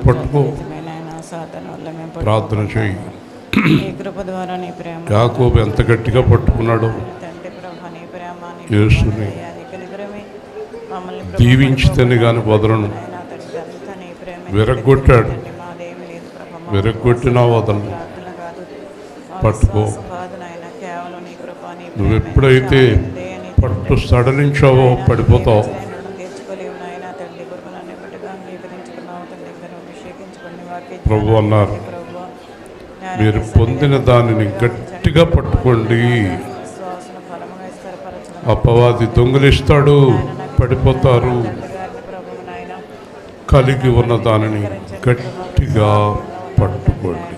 పట్టుకో, ప్రార్థన చేయి. యాకోబు ఎంత గట్టిగా పట్టుకున్నాడో యేసుని దీవించితేనే కానీ వదలను. విరగ్గొట్టాడు, విరగ్గొట్టినా వదలను. పట్టుకో. నువ్వు ఎప్పుడైతే పట్టు సడలించావో పడిపోతావు. ప్రభు అన్నారు, మీరు పొందిన దానిని గట్టిగా పట్టుకోండి. అపవాది దొంగిలిస్తాడు, పడిపోతారు. కలిగి ఉన్న దానిని గట్టిగా పట్టుకోండి.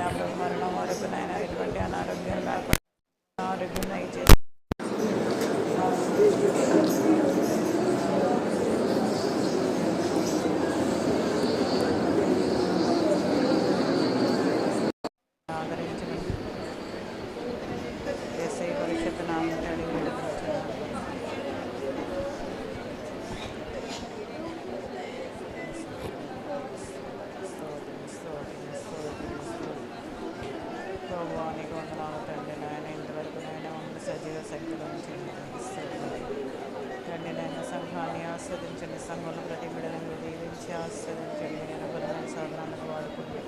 సంఘాన్ని ఆస్వాదించండి, సంఘంలో ప్రతి బిడ్డలను దీవించి ఆస్వాదించండి. నేను బలమైన సాధనాలకు వాడుకుంది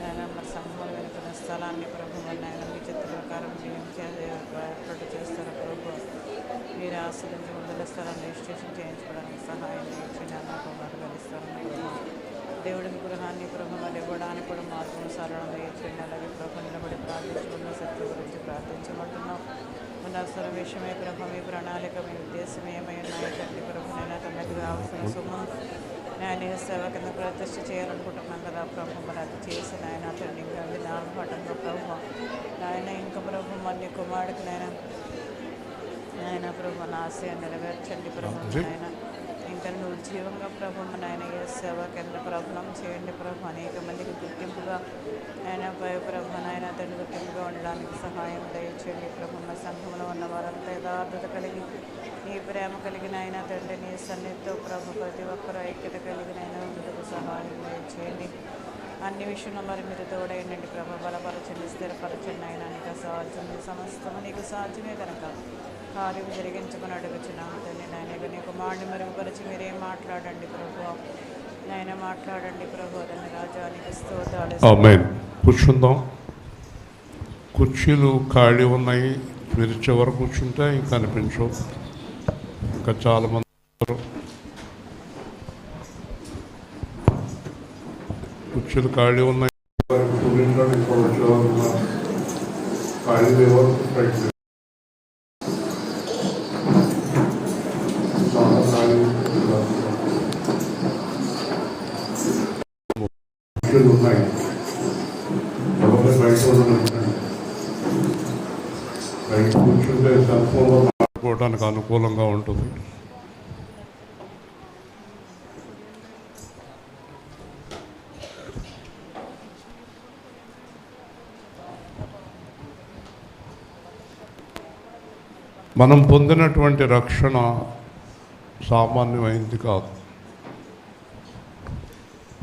నేను మరి సంఘంలో వెనుకున్న స్థలాన్ని ప్రభు నేను మీ చిత్ర ప్రకారం జీవించి ఏర్పాటు చేస్తారు. ప్రభు మీరు ఆస్వాదించి ముందుల స్థలాన్ని రిజిస్ట్రేషన్ చేయించుకోవడానికి సహాయం చేయించండి. నాకు మార్గలిస్తాను. దేవుడికి గృహాన్ని ప్రభు మరి ఇవ్వడానికి కూడా మార్గం సరళంగా ఇచ్చండి. అలాగే ప్రభు నిలబడి ప్రార్థించుకున్న శక్తి గురించి ప్రార్థించమంటున్నాం. ఉన్నసర విషయమై ప్రభు మీ ప్రణాళిక, మీ ఉద్దేశం ఏమై ఉన్నాయి తండ్రి. ప్రభు నేను తనకు కావాల్సిన సొమ్ము నేను సేవ కింద ప్రతిష్ఠ చేయాలనుకుంటున్నాం కదా ప్రభు. మరి అది చేసి నాయన తండ్రి ఇంకా అది నామపటంగా ప్రభు నాయన ఇంకా ప్రభు మరి కుమారుడికి నాయన ప్రభు నా ఆశయాన్ని నెరవేర్చండి ప్రభు. నాయన ఇంకా నువ్వు జీవంగా ప్రభు నాయన ఏ సేవ కేంద్ర ప్రబలం చేయండి ప్రభు. అనేక మందికి గుర్తింపుగా ఆయన ప్రభు నాయన తండ్రి గుర్తింపుగా ఉండడానికి సహాయం దయచేయండి ప్రభు. మా సంఘంలో ఉన్న వారంతా యథార్థత కలిగి నీ ప్రేమ కలిగిన ఆయన తండ్రి నీ సన్నిధితో ప్రభు ప్రతి ఒక్కరూ ఐక్యత కలిగిన ఆయన ముందుకు సహాయం దయచేయండి. అన్ని విషయంలో మరి మీరు తోడైండండి ప్రభు. బలపరచండి, స్థిరపరచండి. ఆయన నీకు సాధ్యం, సమస్తము నీకు సాధ్యమే కనుక కార్యం జరిగించుకుని అడుగుచున్నాము తండ్రి. నాయన నీ కుమారుడిని మెరుగుపరిచి మీరేం మాట్లాడండి ప్రభు. నాయన మాట్లాడండి ప్రభు. తండ్రి రాజానికి స్తోత్రాలు. ఆమేన్. కూర్చుందాం. కుర్చీలు ఖాళీ ఉన్నాయి. మీరు చివరి కూర్చుంటే ఇంకా కనిపించవు. ఇంకా చాలామంది కుర్చీలు ఖాళీ ఉన్నాయి. కూర్చుంటే సెల్ ఫోన్లో మాట్లాడుకోవడానికి అనుకూలంగా ఉంటుంది. మనం పొందినటువంటి రక్షణ సామాన్యమైంది కాదు.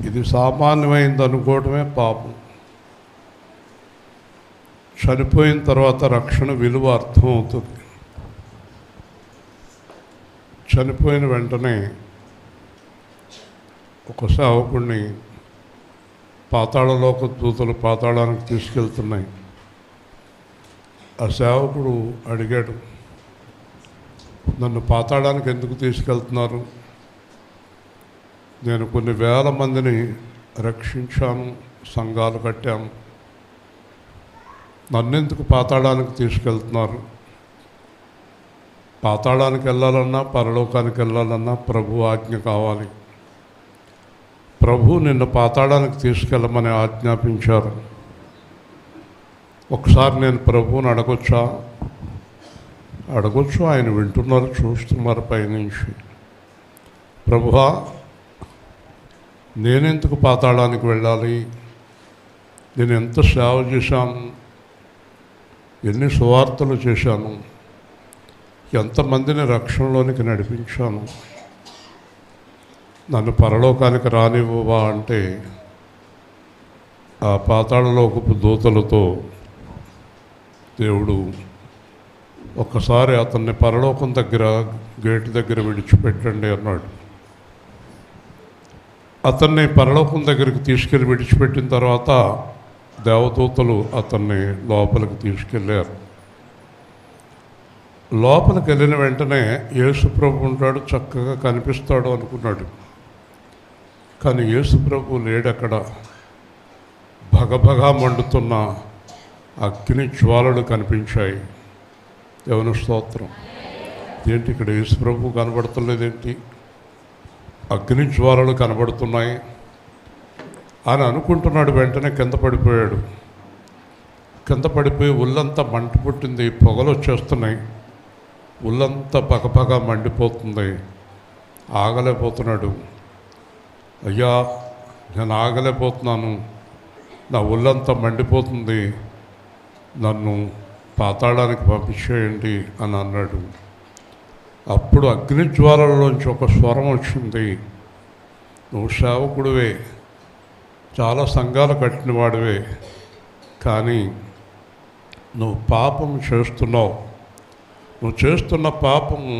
ఇది సామాన్యమైంది అనుకోవడమే పాపం. చనిపోయిన తర్వాత రక్షణ విలువ అర్థమవుతుంది. చనిపోయిన వెంటనే ఒక సేవకుడిని పాతాళలోక దూతలు పాతాళానికి తీసుకెళ్తున్నాయి. ఆ సేవకుడు అడిగాడు, నన్ను పాతాళానికి ఎందుకు తీసుకెళ్తున్నారు? నేను కొన్ని వేల మందిని రక్షించాను, సంఘాలు కట్టాను, నన్నెందుకు పాతాళానికి తీసుకెళ్తున్నారు? పాతాళానికి వెళ్ళాలన్నా పరలోకానికి వెళ్ళాలన్నా ప్రభు ఆజ్ఞ కావాలి. ప్రభు నిన్ను పాతాళానికి తీసుకెళ్ళమని ఆజ్ఞాపించారు. ఒకసారి నేను ప్రభువుని అడగొచ్చా? అడగొచ్చు. ఆయన వింటున్నారు, చూస్తున్నారు పైనుంచి. ప్రభువా, నేనెందుకు పాతాళానికి వెళ్ళాలి? నేను ఎంత సేవ చేశాను, ఎన్ని సువార్తలు చేశాను, ఎంతమందిని రక్షణలోనికి నడిపించాను. నన్ను పరలోకానికి రానివ్వవా అంటే ఆ పాతాళలోకపు దూతలతో దేవుడు ఒక్కసారి అతన్ని పరలోకం దగ్గర గేటు దగ్గర విడిచిపెట్టండి అన్నాడు. అతన్ని పరలోకం దగ్గరికి తీసుకెళ్ళి విడిచిపెట్టిన తర్వాత దేవదూతలు అతన్ని లోపలికి తీసుకెళ్ళారు. లోపలికి వెళ్ళిన వెంటనే యేసుప్రభు ఉంటాడు, చక్కగా కనిపిస్తాడు అనుకున్నాడు. కానీ యేసుప్రభు లేడక్కడ. భగభగా మండుతున్న అగ్ని జ్వాలలు కనిపించాయి. దేవుని స్తోత్రం. ఏంటి ఇక్కడ యేసుప్రభు కనబడతలేదేంటి, అగ్ని జ్వాలలు కనబడుతున్నాయి అని అనుకుంటున్నాడు. వెంటనే కింద పడిపోయాడు. కింద పడిపోయి ఒళ్ళంతా మంట పుట్టింది, పొగలు వచ్చేస్తున్నాయి, ఒళ్ళంతా పగపగ మండిపోతుంది. ఆగలేకపోతున్నాడు. అయ్యా, నేను ఆగలేకపోతున్నాను, నా ఒళ్ళంతా మండిపోతుంది, నన్ను పాతాళానికి పంపించేయండి అని అన్నాడు. అప్పుడు అగ్నిజ్వాలలోంచి ఒక స్వరం వచ్చింది, నువ్వు సేవకుడివే, చాలా సంఘాలు కట్టిన వాడివే, కానీ నువ్వు పాపం చేస్తున్నావు. నువ్వు చేస్తున్న పాపము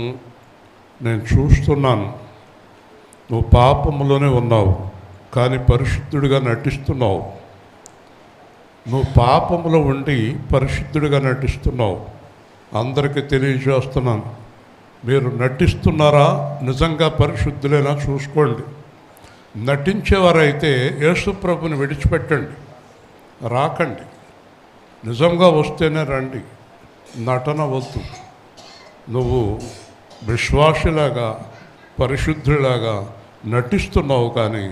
నేను చూస్తున్నాను. నువ్వు పాపంలోనే ఉన్నావు, కానీ పరిశుద్ధుడిగా నటిస్తున్నావు. నువ్వు పాపంలో ఉండి పరిశుద్ధుడిగా నటిస్తున్నావు. అందరికీ తెలియజేస్తున్నాను, మీరు నటిస్తున్నారా, నిజంగా పరిశుద్ధులేనా చూసుకోండి. నటించేవారైతే యేసుప్రభుని విడిచిపెట్టండి, రాకండి. నిజంగా వస్తేనే రండి, నటన వద్దు. నువ్వు విశ్వాసులాగా పరిశుద్ధులాగా నటిస్తున్నావు, కానీ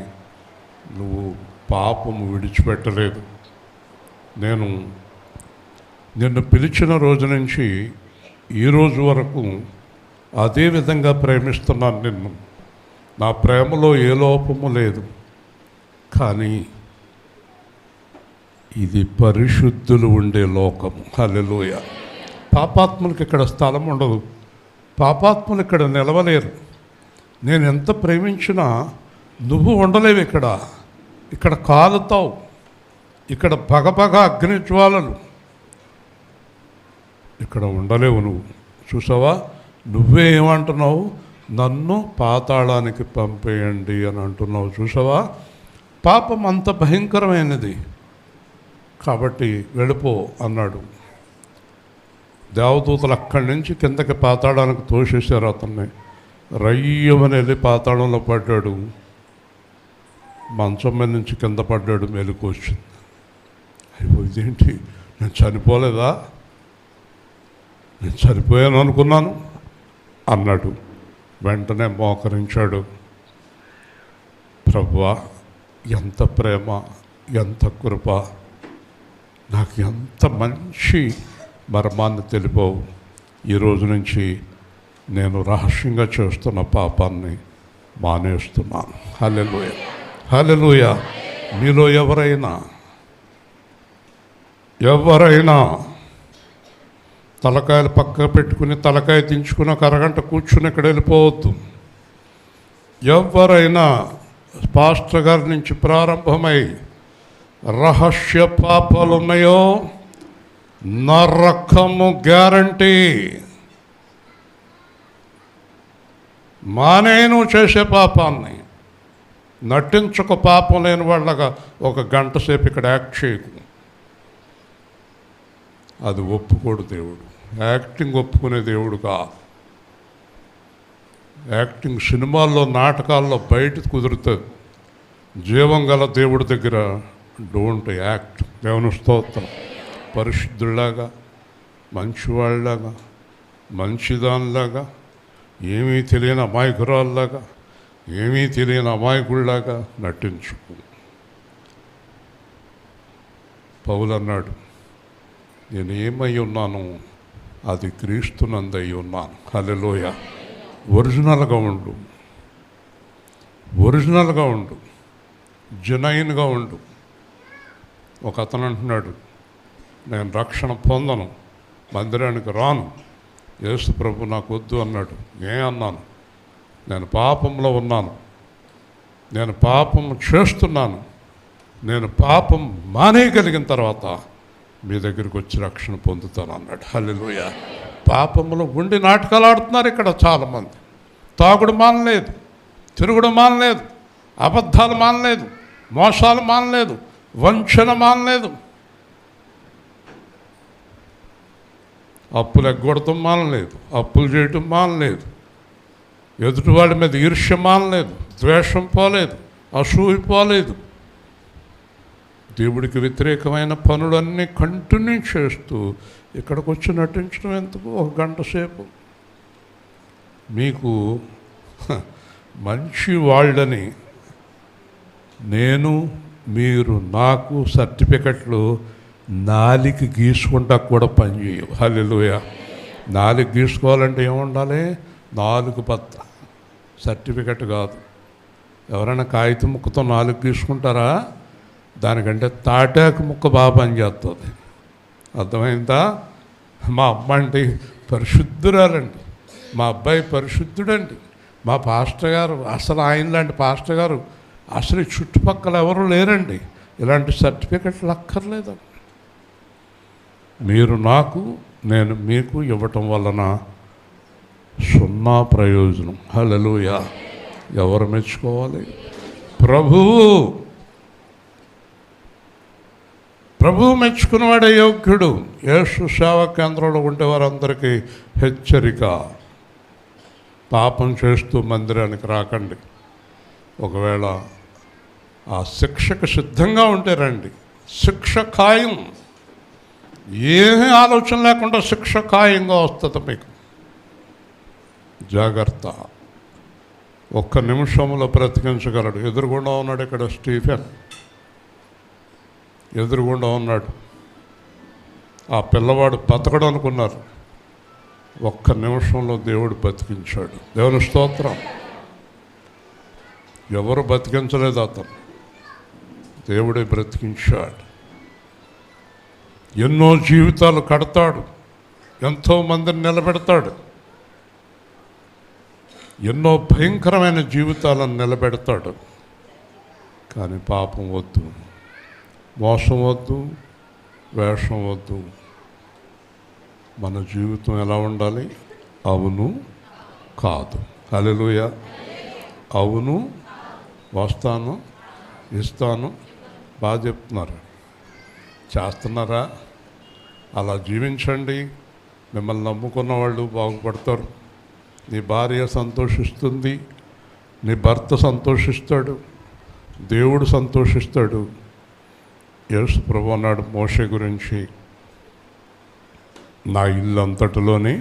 నువ్వు పాపము విడిచిపెట్టలేదు. నేను నిన్ను పిలిచిన రోజు నుంచి ఈ రోజు వరకు అదే విధంగా ప్రేమిస్తున్నాను నిన్ను. నా ప్రేమలో ఏ లోపము లేదు, కానీ ఇది పరిశుద్ధులు ఉండే లోకము. హల్లెలూయా. పాపాత్ములకు ఇక్కడ స్థలం ఉండదు, పాపాత్ములు ఇక్కడ నిలవలేరు. నేను ఎంత ప్రేమించినా నువ్వు ఉండలేవు. ఇక్కడ కాలుతావు, ఇక్కడ పగపగ అగ్నిజ్వాలలు, ఇక్కడ ఉండలేవు నువ్వు. చూసావా, నువ్వే ఏమంటున్నావు, నన్ను పాతాళానికి పంపేయండి అని అంటున్నావు. చూసావా, పాపం అంత భయంకరమైనది, కాబట్టి వెళ్ళిపో అన్నాడు. దేవదూతలు అక్కడి నుంచి కిందకి పాతాళానికి తోసేశారు. అతన్ని రయ్యమని వెళ్ళి పాతాళంలో పడ్డాడు. మంచం మీద నుంచి కింద పడ్డాడు, మెలకు వచ్చింది. అయ్యో, ఇదేంటి, నేను చనిపోలేదా, నేను చనిపోయాను అనుకున్నాను అన్నాడు. వెంటనే మోకరించాడు. ప్రభువా, ఎంత ప్రేమ, ఎంత కృప, నాకు ఎంత మంచి మర్మాన్ని తెలిపావు. ఈరోజు నుంచి నేను రహస్యంగా చేస్తున్న పాపాన్ని మానేస్తున్నాను. హల్లెలూయా, హల్లెలూయా. మీలో ఎవరైనా తలకాయలు పక్క పెట్టుకుని తలకాయ దించుకుని ఒక అరగంట కూర్చుని ఇక్కడ వెళ్ళిపోవద్దు. ఎవరైనా పాస్టర్ గారి నుంచి ప్రారంభమై రహస్య పాపాలు ఉన్నాయో నరకము గ్యారంటీ. మానేను చేసే పాపాన్ని, నటించక పాపం లేని వాళ్ళగా ఒక గంట సేపు ఇక్కడ యాక్ట్ చేయకు. అది ఒప్పుకోడు దేవుడు. యాక్టింగ్ ఒప్పుకునే దేవుడు కాదు. యాక్టింగ్ సినిమాల్లో, నాటకాల్లో బయట కుదురుతుంది. జీవం గల దేవుడి దగ్గర డోంట్ యాక్ట్. దేవుని స్తోత్రం. పరిశుద్ధులాగా, మంచివాళ్ళలాగా, మంచిదానిలాగా, ఏమీ తెలియని అమాయకురాల్లాగా, ఏమీ తెలియని అమాయకుడిలాగా నటించుకు. పౌలు అన్నాడు, నేను ఏమై ఉన్నాను, అది క్రీస్తునందై ఉన్నాను. హల్లెలూయా. ఒరిజినల్గా ఉండు, ఒరిజినల్గా ఉండు, జెన్యూన్గా ఉండు. ఒక అతను అంటున్నాడు, నేను రక్షణ పొందను, మందిరానికి రాను, యేసు ప్రభు నాకు వద్దు అన్నాడు. అన్నాను, నేను పాపంలో ఉన్నాను, నేను పాపం చేస్తున్నాను, నేను పాపం మానేయగలిగిన తర్వాత మీ దగ్గరికి వచ్చి రక్షణ పొందుతాను అన్నాడు. హల్లెలూయా. పాపంలో ఉండి నాటకాలు ఆడుతున్నారు ఇక్కడ చాలామంది. తాగుడు మానలేదు, తిరుగుడు మానలేదు, అబద్ధాలు మానలేదు, మోసాలు మానలేదు, వంచన మానలేదు, అప్పులు ఎగ్గొడటం మానలేదు, అప్పులు చేయటం మానలేదు, ఎదుటివాడి మీద ఈర్ష్య మానలేదు, ద్వేషం పోలేదు, అసూయ పోలేదు. దేవుడికి వ్యతిరేకమైన పనులన్నీ కంటిన్యూ చేస్తూ ఇక్కడికి వచ్చి నటించడం ఎందుకు? 1 గంట సేపు మీకు మంచి వాళ్ళని నేను మీరు నాకు సర్టిఫికెట్లు నాలికి గీసుకుంటా కూడా పనిచేయవు. హల్లెలూయా. నాలుగు గీసుకోవాలంటే ఏముండాలి? 4 పత్త సర్టిఫికెట్ కాదు. ఎవరైనా కాగితం ముక్కతో 4 గీసుకుంటారా? దానికంటే తాటాకు ముక్క బాగా పనిచేస్తుంది. అర్థమైందా? మా అమ్మ అంటే పరిశుద్ధురాలండి, మా అబ్బాయి పరిశుద్ధుడండి, మా పాస్టర్ గారు అసలు ఆయన లాంటి పాస్టర్ గారు అసలు ఈ చుట్టుపక్కల ఎవరు లేరండి. ఇలాంటి సర్టిఫికెట్లు అక్కర్లేదండి. మీరు నాకు, నేను మీకు ఇవ్వటం వలన 0 ప్రయోజనం. హల్లెలూయా. ఎవరు మెచ్చుకోవాలి? ప్రభువు మెచ్చుకున్నవాడే యోగ్యుడు. యేసు సేవా కేంద్రంలో ఉండే వారందరికీ హెచ్చరిక, పాపం చేస్తూ మందిరానికి రాకండి. ఒకవేళ ఆ శిక్షకు సిద్ధంగా ఉంటే రండి. శిక్ష ఖాయం. ఏమీ ఆలోచన లేకుండా శిక్ష ఖాయంగా వస్తుంది మీకు. జాగ్రత్త. 1 నిమిషంలో బ్రతికించగలడు. ఎదురుగుండా ఉన్నాడు ఇక్కడ స్టీఫెన్, ఎదురుగుండా ఉన్నాడు. ఆ పిల్లవాడు బతకడు అనుకున్నారు, 1 నిమిషంలో దేవుడు బతికించాడు. దేవుని స్తోత్రం. ఎవరు బతికించలేదు, అతను దేవుడే బ్రతికించాడు. ఎన్నో జీవితాలు కడతాడు, ఎంతోమందిని నిలబెడతాడు, ఎన్నో భయంకరమైన జీవితాలను నిలబెడతాడు. కానీ పాపం వద్దు, మోసం వద్దు, వేషం వద్దు. మన జీవితం ఎలా ఉండాలి? అవును, కాదు. హల్లెలూయా. అవును, వస్తాను, ఇస్తాను. బాగా చెప్తున్నారు. చేస్తున్నారా? అలా జీవించండి. మిమ్మల్ని నమ్ముకున్న వాళ్ళు బాగుపడతారు. నీ భార్య సంతోషిస్తుంది, నీ భర్త సంతోషిస్తాడు, దేవుడు సంతోషిస్తాడు. యేసు ప్రభువు అన్నాడు మోషే గురించి, నా ఇల్లు అంతటిలోనే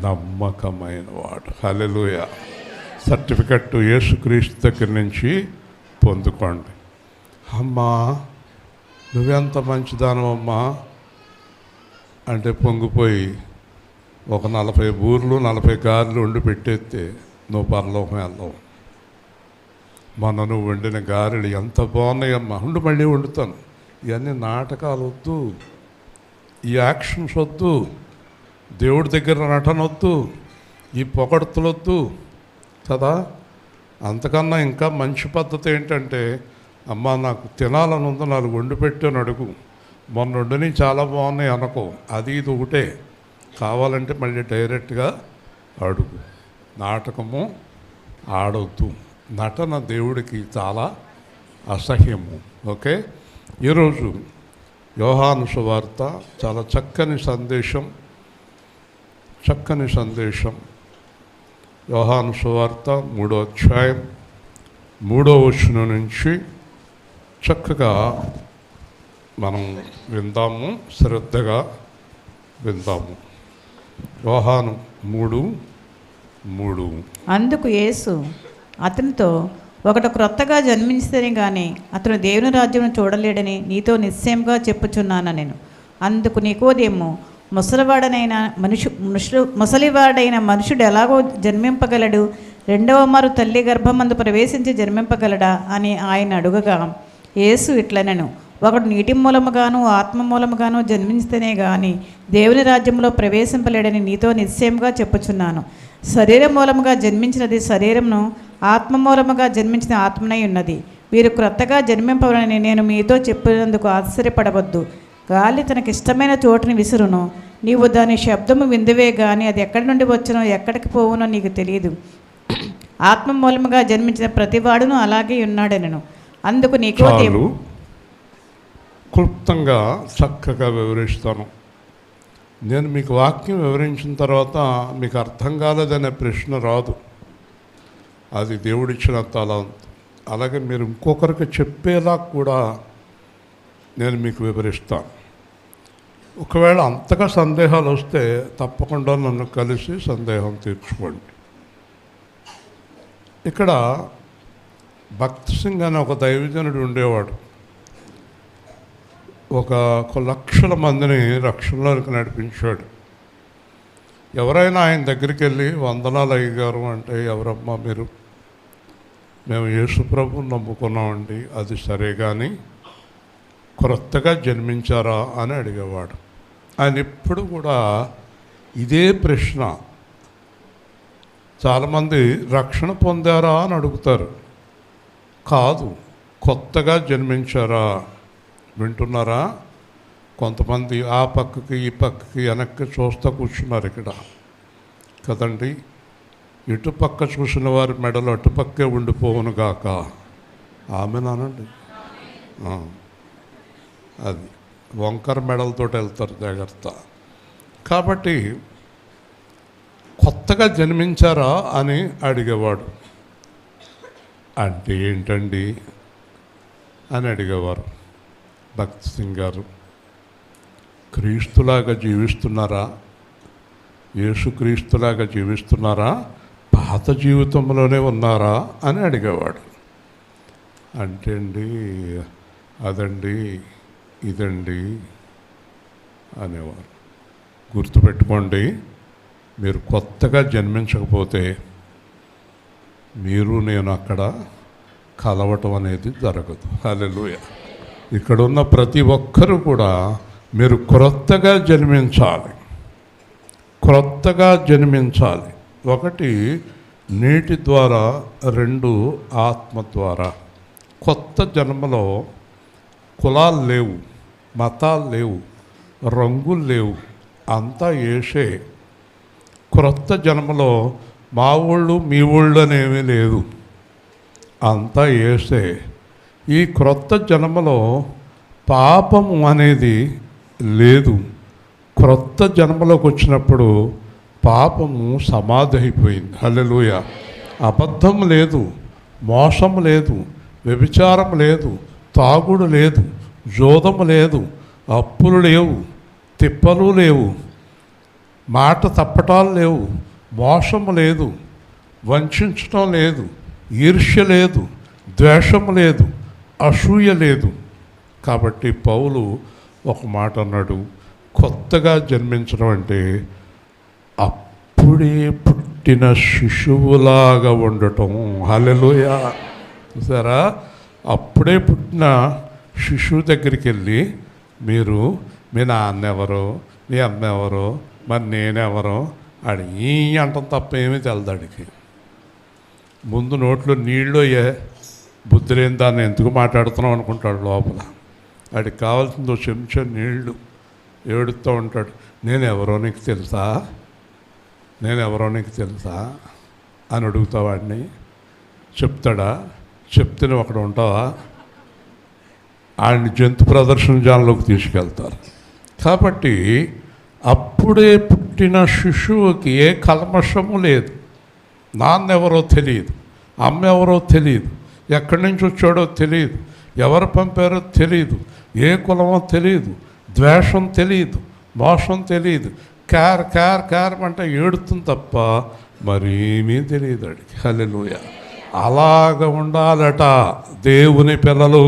నమ్మకమైన వాడు. హల్లెలూయా. సర్టిఫికెట్ యేసుక్రీస్తు దగ్గర నుంచి పొందుకోండి. అమ్మా నువ్వెంత మంచిదానమ్మా అంటే పొంగిపోయి ఒక 40 బూర్లు 40 గారెలు వండి పెట్టేస్తే నువ్వు పరలోకం వెళ్ళవు. మొన్న నువ్వు వండిన గారెలు ఎంత బాగున్నాయమ్మా, ఉండి మళ్ళీ వండుతాను. ఇవన్నీ నాటకాలు వద్దు, ఈ యాక్షన్స్ వద్దు, దేవుడి దగ్గర నటన వద్దు, ఈ పొగడ్తలు వద్దు కదా. అంతకన్నా ఇంకా మంచి పద్ధతి ఏంటంటే, అమ్మ నాకు తినాలని ఉంది, 4 వండి పెట్టాను అడుగు. మొన్న వండిని చాలా బాగున్నాయి అనుకో. అది ఇది ఒకటే. కావాలంటే మళ్ళీ డైరెక్ట్గా అడుగు. నాటకము ఆడొద్దు. నటన దేవుడికి చాలా అసహ్యము. ఓకే. ఈరోజు యోహాను సువార్త చాలా చక్కని సందేశం. యోహాను సువార్త 3వ అధ్యాయం 3వ వచనం నుంచి చక్కగా మనం విందాము, శ్రద్ధగా విందాము. యోహాను 3:3. అందుకు యేసు అతనితో, ఒకడు క్రొత్తగా జన్మించితేనే కానీ అతను దేవుని రాజ్యం చూడలేడని నీతో నిశ్చయంగా చెప్పుచున్నాను నేను. అందుకు నికోదేము, ముసలివాడైన మనుషుడు ఎలాగో జన్మింపగలడు? 2వ మారు తల్లి గర్భమందు ప్రవేశించి జన్మింపగలడా అని ఆయన అడుగగా, యేసు ఇట్లనెను, ఒకడు నీటి మూలముగాను ఆత్మ మూలముగాను జన్మించితేనే కానీ దేవుని రాజ్యంలో ప్రవేశింపలేడని నీతో నిశ్చయంగా చెప్పుచున్నాను. శరీర మూలముగా జన్మించినది శరీరమును, ఆత్మ మూలముగా జన్మించిన ఆత్మనై ఉన్నది. వీరు క్రొత్తగా జన్మింపవలని నేను మీతో చెప్పినందుకు ఆశ్చర్యపడవద్దు. గాలి తనకిష్టమైన చోటుని విసురును, నీవు దాని శబ్దము విందువే గాని అది ఎక్కడి నుండి వచ్చునో ఎక్కడికి పోవునో నీకు తెలియదు. ఆత్మ మూలముగా జన్మించిన ప్రతివాడును అలాగే ఉన్నాడనను. అందుకు చాలు, క్లుప్తంగా చక్కగా వివరిస్తాను. నేను మీకు వాక్యం వివరించిన తర్వాత మీకు అర్థం కాలేదనే ప్రశ్న రాదు. అది దేవుడిచ్చిన తలాంత్. అలాగే మీరు ఇంకొకరికి చెప్పేలా కూడా నేను మీకు వివరిస్తాను. ఒకవేళ అంతగా సందేహాలు వస్తే తప్పకుండా నన్ను కలిసి సందేహం తీర్చుకోండి. ఇక్కడ భక్త్ సింగ్ అనే ఒక దైవజనుడు ఉండేవాడు. ఒక లక్షల మందిని రక్షణలోకి నడిపించాడు. ఎవరైనా ఆయన దగ్గరికి వెళ్ళి వందనాలు అయ్యగారు అంటే, ఎవరమ్మా మీరు? మేము యేసుప్రభుని నమ్ముకున్నామండి. అది సరే కానీ క్రొత్తగా జన్మించారా అని అడిగేవాడు. ఆయన ఎప్పుడు కూడా ఇదే ప్రశ్న. చాలామంది రక్షణ పొందారా అని అడుగుతారు. కాదు, కొత్తగా జన్మించారా. వింటున్నారా? కొంతమంది ఆ పక్కకి ఈ పక్కకి వెనక్కి చూస్తూ కూర్చున్నారు ఇక్కడ కదండి. ఇటుపక్క చూసిన వారి మెడలు అటుపక్కే ఉండిపోవును గాక. ఆమెనానండి. అది వంకర మెడలతో వెళ్తారు, జాగ్రత్త. కాబట్టి కొత్తగా జన్మించారా అని అడిగేవాడు. అంటే ఏంటండి అని అడిగేవారు. భక్త్ సింగ్ గారు క్రీస్తులాగా జీవిస్తున్నారా, యేసుక్రీస్తులాగా జీవిస్తున్నారా, పాత జీవితంలోనే ఉన్నారా అని అడిగేవాడు. అంటే అండి అదండి ఇదండి అనేవారు. గుర్తుపెట్టుకోండి, మీరు కొత్తగా జన్మించకపోతే మీరు నేను అక్కడ కలవటం అనేది జరగదు. హల్లెలూయా. ఇక్కడున్న ప్రతి ఒక్కరూ కూడా మీరు క్రొత్తగా జన్మించాలి. క్రొత్తగా జన్మించాలి. ఒకటి నీటి ద్వారా, రెండు ఆత్మ ద్వారా. కొత్త జన్మలో కులాలు లేవు, మతాలు లేవు, రంగులు లేవు, అంతా యేసే. క్రొత్త జన్మలో మా ఊళ్ళు మీ ఊళ్ళు అనేమీ లేదు, అంతా యేసే. ఈ క్రొత్త జన్మలో పాపము అనేది లేదు. క్రొత్త జన్మలోకి వచ్చినప్పుడు పాపము సమాధి అయిపోయింది. హల్లెలూయా. అబద్ధం లేదు, మోసం లేదు, వ్యభిచారం లేదు, తాగుడు లేదు, జోదము లేదు, అప్పులు లేవు, తిప్పలు లేవు, మాట తప్పటాలు లేవు, మోసము లేదు, వంచడం లేదు, ఈర్ష్య లేదు, ద్వేషము లేదు, అసూయ లేదు. కాబట్టి పౌలు ఒక మాట అన్నాడు, కొత్తగా జన్మించడం అంటే అప్పుడే పుట్టిన శిశువులాగా ఉండటం. హల్లెలూయా. చూసారా? అప్పుడే పుట్టిన శిశువు దగ్గరికి వెళ్ళి మీరు మీ నాన్న ఎవరో, మీ అమ్మ ఎవరో, మరి నేనెవరో ఆడి ఈ అంటం తప్ప ఏమీ తెలదాడికి. ముందు నోట్లో నీళ్ళు బుద్ధి లేని దాన్ని ఎందుకు మాట్లాడుతున్నాం అనుకుంటాడు లోపల. వాడికి కావాల్సిందో చెంచా నీళ్లు. ఏడుస్తూ ఉంటాడు, నేనెవరో నీకు తెలుసా, నేనెవరో నీకు తెలుసా అని అడుగుతా. వాడిని చెప్తాడా? చెప్తేనే అక్కడ ఉంటావా? ఆయన్ని జంతు ప్రదర్శనజాలంలోకి తీసుకెళ్తారు. కాబట్టి అప్పుడే పుట్టిన శిశువుకి ఏ కల్మషము లేదు. నాన్నెవరో తెలియదు, అమ్మ ఎవరో తెలియదు, ఎక్కడి నుంచి వచ్చాడో తెలియదు, ఎవరు పంపారో తెలియదు, ఏ కులమో తెలియదు, ద్వేషం తెలియదు, మోసం తెలియదు. క్యార్ క్యార్ క్యార్ అంటే ఏడుతుంది తప్ప మరేమీ తెలియదు అడిగి. హల్లెలూయా. అలాగ ఉండాలట దేవుని పిల్లలు.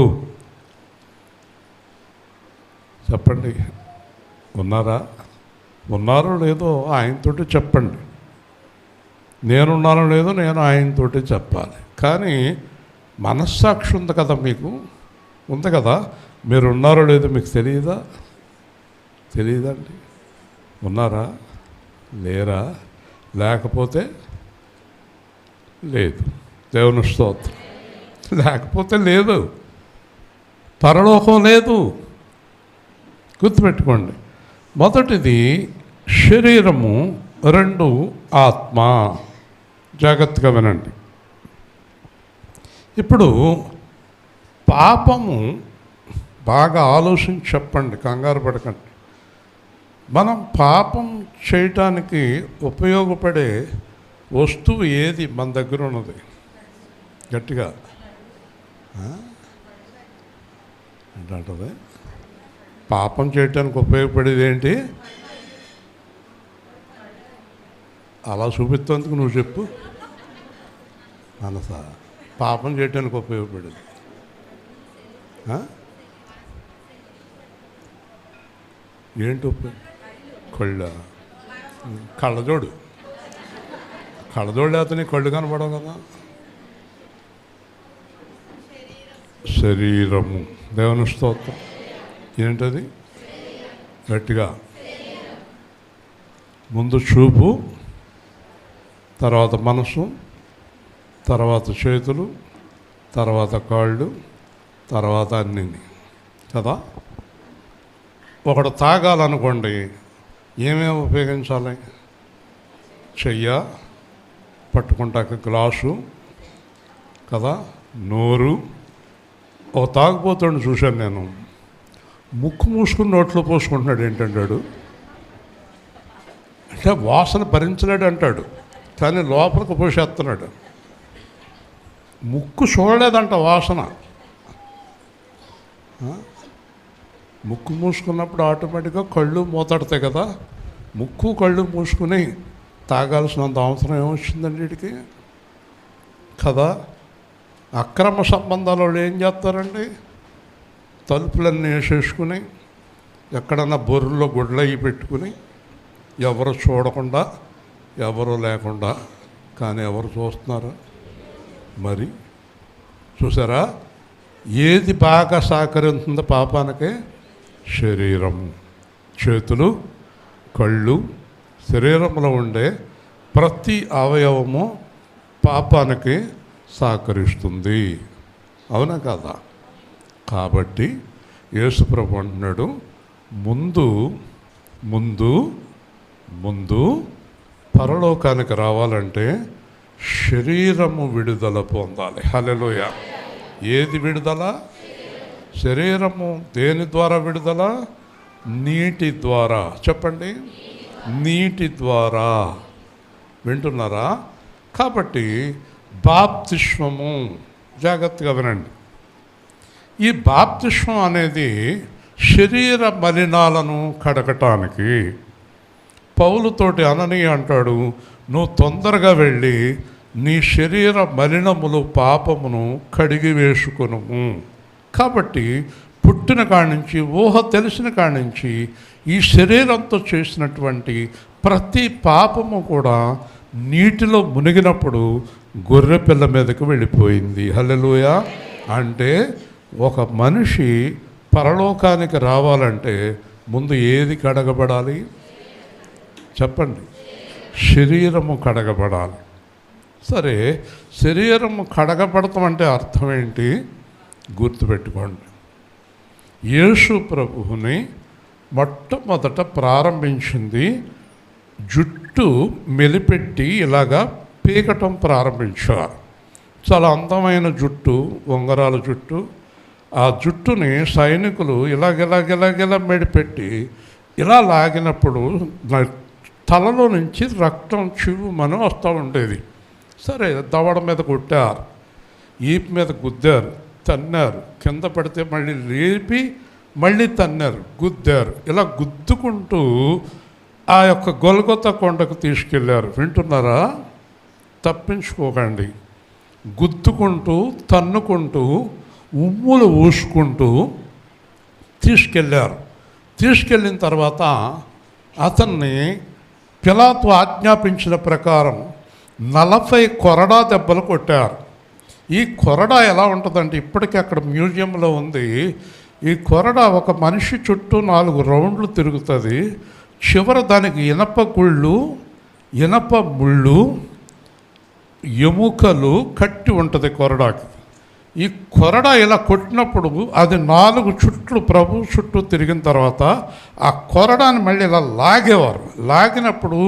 చెప్పండి, ఉన్నారా? ఉన్నారో లేదో ఆయనతోటి చెప్పండి. నేనున్నానో లేదో నేను ఆయనతోటి చెప్పాలి. కానీ మనస్సాక్షి ఉంది కదా, మీకు ఉంది కదా. మీరు ఉన్నారో లేదో మీకు తెలియదా? తెలియదండి. ఉన్నారా? లేరా? లేకపోతే లేదు. దేవుని స్తోత్రం. లేకపోతే లేదు, పరలోకం లేదు. గుర్తుపెట్టుకోండి, మొదటిది శరీరము, రెండు ఆత్మ. జాగ్రత్తగా వినండి. ఇప్పుడు పాపము బాగా ఆలోచించి చెప్పండి, కంగారు పడకండి. మనం పాపం చేయటానికి ఉపయోగపడే వస్తువు ఏది మన దగ్గర ఉన్నది? గట్టిగా ఏంటంటది? పాపం చేయటానికి ఉపయోగపడేది ఏంటి? అలా చూపిస్తేందుకు నువ్వు చెప్పు. మనసా పాపం చేయటానికి ఉపయోగపడేది ఏంటి? కళ్ళజోడు లేకపోతే నీ కళ్ళు కనపడవు కదా. శరీరము, దేవుని స్తోత్రం. ఏంటది? గట్టిగా. ముందు చూపు, తర్వాత మనసు, తర్వాత చేతులు, తర్వాత కాళ్ళు, తర్వాత అన్నీ కదా. ఒకడు తాగాలనుకోండి, ఏమేమి ఉపయోగించాలి? చెయ్య పట్టుకుంటాక గ్లాసు కదా, నోరు. ఒక తాగిపోతాడు చూశాను నేను, ముక్కు మూసుకుని నోట్లో పోసుకుంటున్నాడు. ఏంటంటాడు అంటే వాసన భరించలేడు అంటాడు, కానీ లోపలికి పోసేస్తున్నాడు. ముక్కు చూడలేదంట వాసన. ముక్కు మూసుకున్నప్పుడు ఆటోమేటిక్గా కళ్ళు మూతడతాయి కదా. ముక్కు కళ్ళు మూసుకుని తాగాల్సినంత అవసరం ఏమొచ్చిందండి వీడికి కదా. అక్రమ సంబంధాల వాళ్ళు ఏం చేస్తారండి? తలుపులన్నీ వేసేసుకుని ఎక్కడన్నా బొర్రులో గుడ్లయ్యి పెట్టుకుని ఎవరు చూడకుండా, ఎవరు లేకుండా. కానీ ఎవరు చూస్తున్నారు మరి? చూసారా, ఏది బాగా సహకరిస్తుందో పాపానికి? శరీరము, చేతులు, కళ్ళు. శరీరంలో ఉండే ప్రతి అవయవము పాపానికి సహకరిస్తుంది. అవునా కదా? కాబట్టి యేసుప్రభు అంటున్నాడు, ముందు ముందు ముందు పరలోకానికి రావాలంటే శరీరము విడుదల పొందాలి. హల్లెలూయా. ఏది విడుదల? శరీరము దేని ద్వారా విడుదల? నీటి ద్వారా. చెప్పండి, నీటి ద్వారా. వింటున్నారా? కాబట్టి బాప్తిస్మము, జాగ్రత్తగా వినండి. ఈ బాప్తిస్మం అనేది శరీర మలినాలను కడగటానికి. పౌలుతోటి అననీయ అంటాడు, నువ్వు తొందరగా వెళ్ళి నీ శరీర మలినములు, పాపమును కడిగి వేసుకును. కాబట్టి పుట్టిన కాడి నుంచి, ఊహ తెలిసిన కాడి నుంచి ఈ శరీరంతో చేసినటువంటి ప్రతి పాపము కూడా నీటిలో మునిగినప్పుడు గొర్రెపిల్ల మీదకి వెళ్ళిపోయింది. హల్లెలూయా. అంటే ఒక మనిషి పరలోకానికి రావాలంటే ముందు ఏది కడగబడాలి? చెప్పండి. శరీరము కడగబడాలి. సరే, శరీరము కడగబడతాం అంటే అర్థం ఏంటి? గుర్తుపెట్టుకోండి. యేసు ప్రభువుని మొట్టమొదట ప్రారంభించింది జుట్టు మెలిపెట్టి ఇలాగా పీకటం ప్రారంభించారు. చాలా అందమైన జుట్టు, ఉంగరాల జుట్టు. ఆ జుట్టుని సైనికులు ఇలాగెలా మెడిపెట్టి ఇలా లాగినప్పుడు తలలో నుంచి రక్తం చివ్వుమని వస్తూ ఉండేది. సరే, దవడ మీద కొట్టారు, ఈపు మీద గుద్దారు, తన్నారు, కింద పడితే మళ్ళీ లేపి మళ్ళీ తన్నారు, గుద్దారు. ఇలా గుద్దుకుంటూ ఆ యొక్క గొల్గొతా కొండకు తీసుకెళ్ళారు. వింటున్నారా? తప్పించుకోకండి. గుద్దుకుంటూ, తన్నుకుంటూ, ఉమ్ములు ఊసుకుంటూ తీసుకెళ్ళారు. తీసుకెళ్ళిన తర్వాత అతన్ని పిలాతు ఆజ్ఞాపించిన ప్రకారం 40 కొరడా దెబ్బలు కొట్టారు. ఈ కొరడా ఎలా ఉంటుందంటే, ఇప్పటికీ అక్కడ మ్యూజియంలో ఉంది. ఈ కొరడా ఒక మనిషి చుట్టూ 4 రౌండ్లు తిరుగుతుంది. చివర దానికి ఇనప గుళ్ళు, ఇనప ముళ్ళు, ఎముకలు కట్టి ఉంటుంది కొరడాకి. ఈ కొరడ ఇలా కొట్టినప్పుడు అది 4 చుట్లు ప్రభు చుట్టూ తిరిగిన తర్వాత ఆ కొరడాన్ని మళ్ళీ ఇలా లాగేవారు. లాగినప్పుడు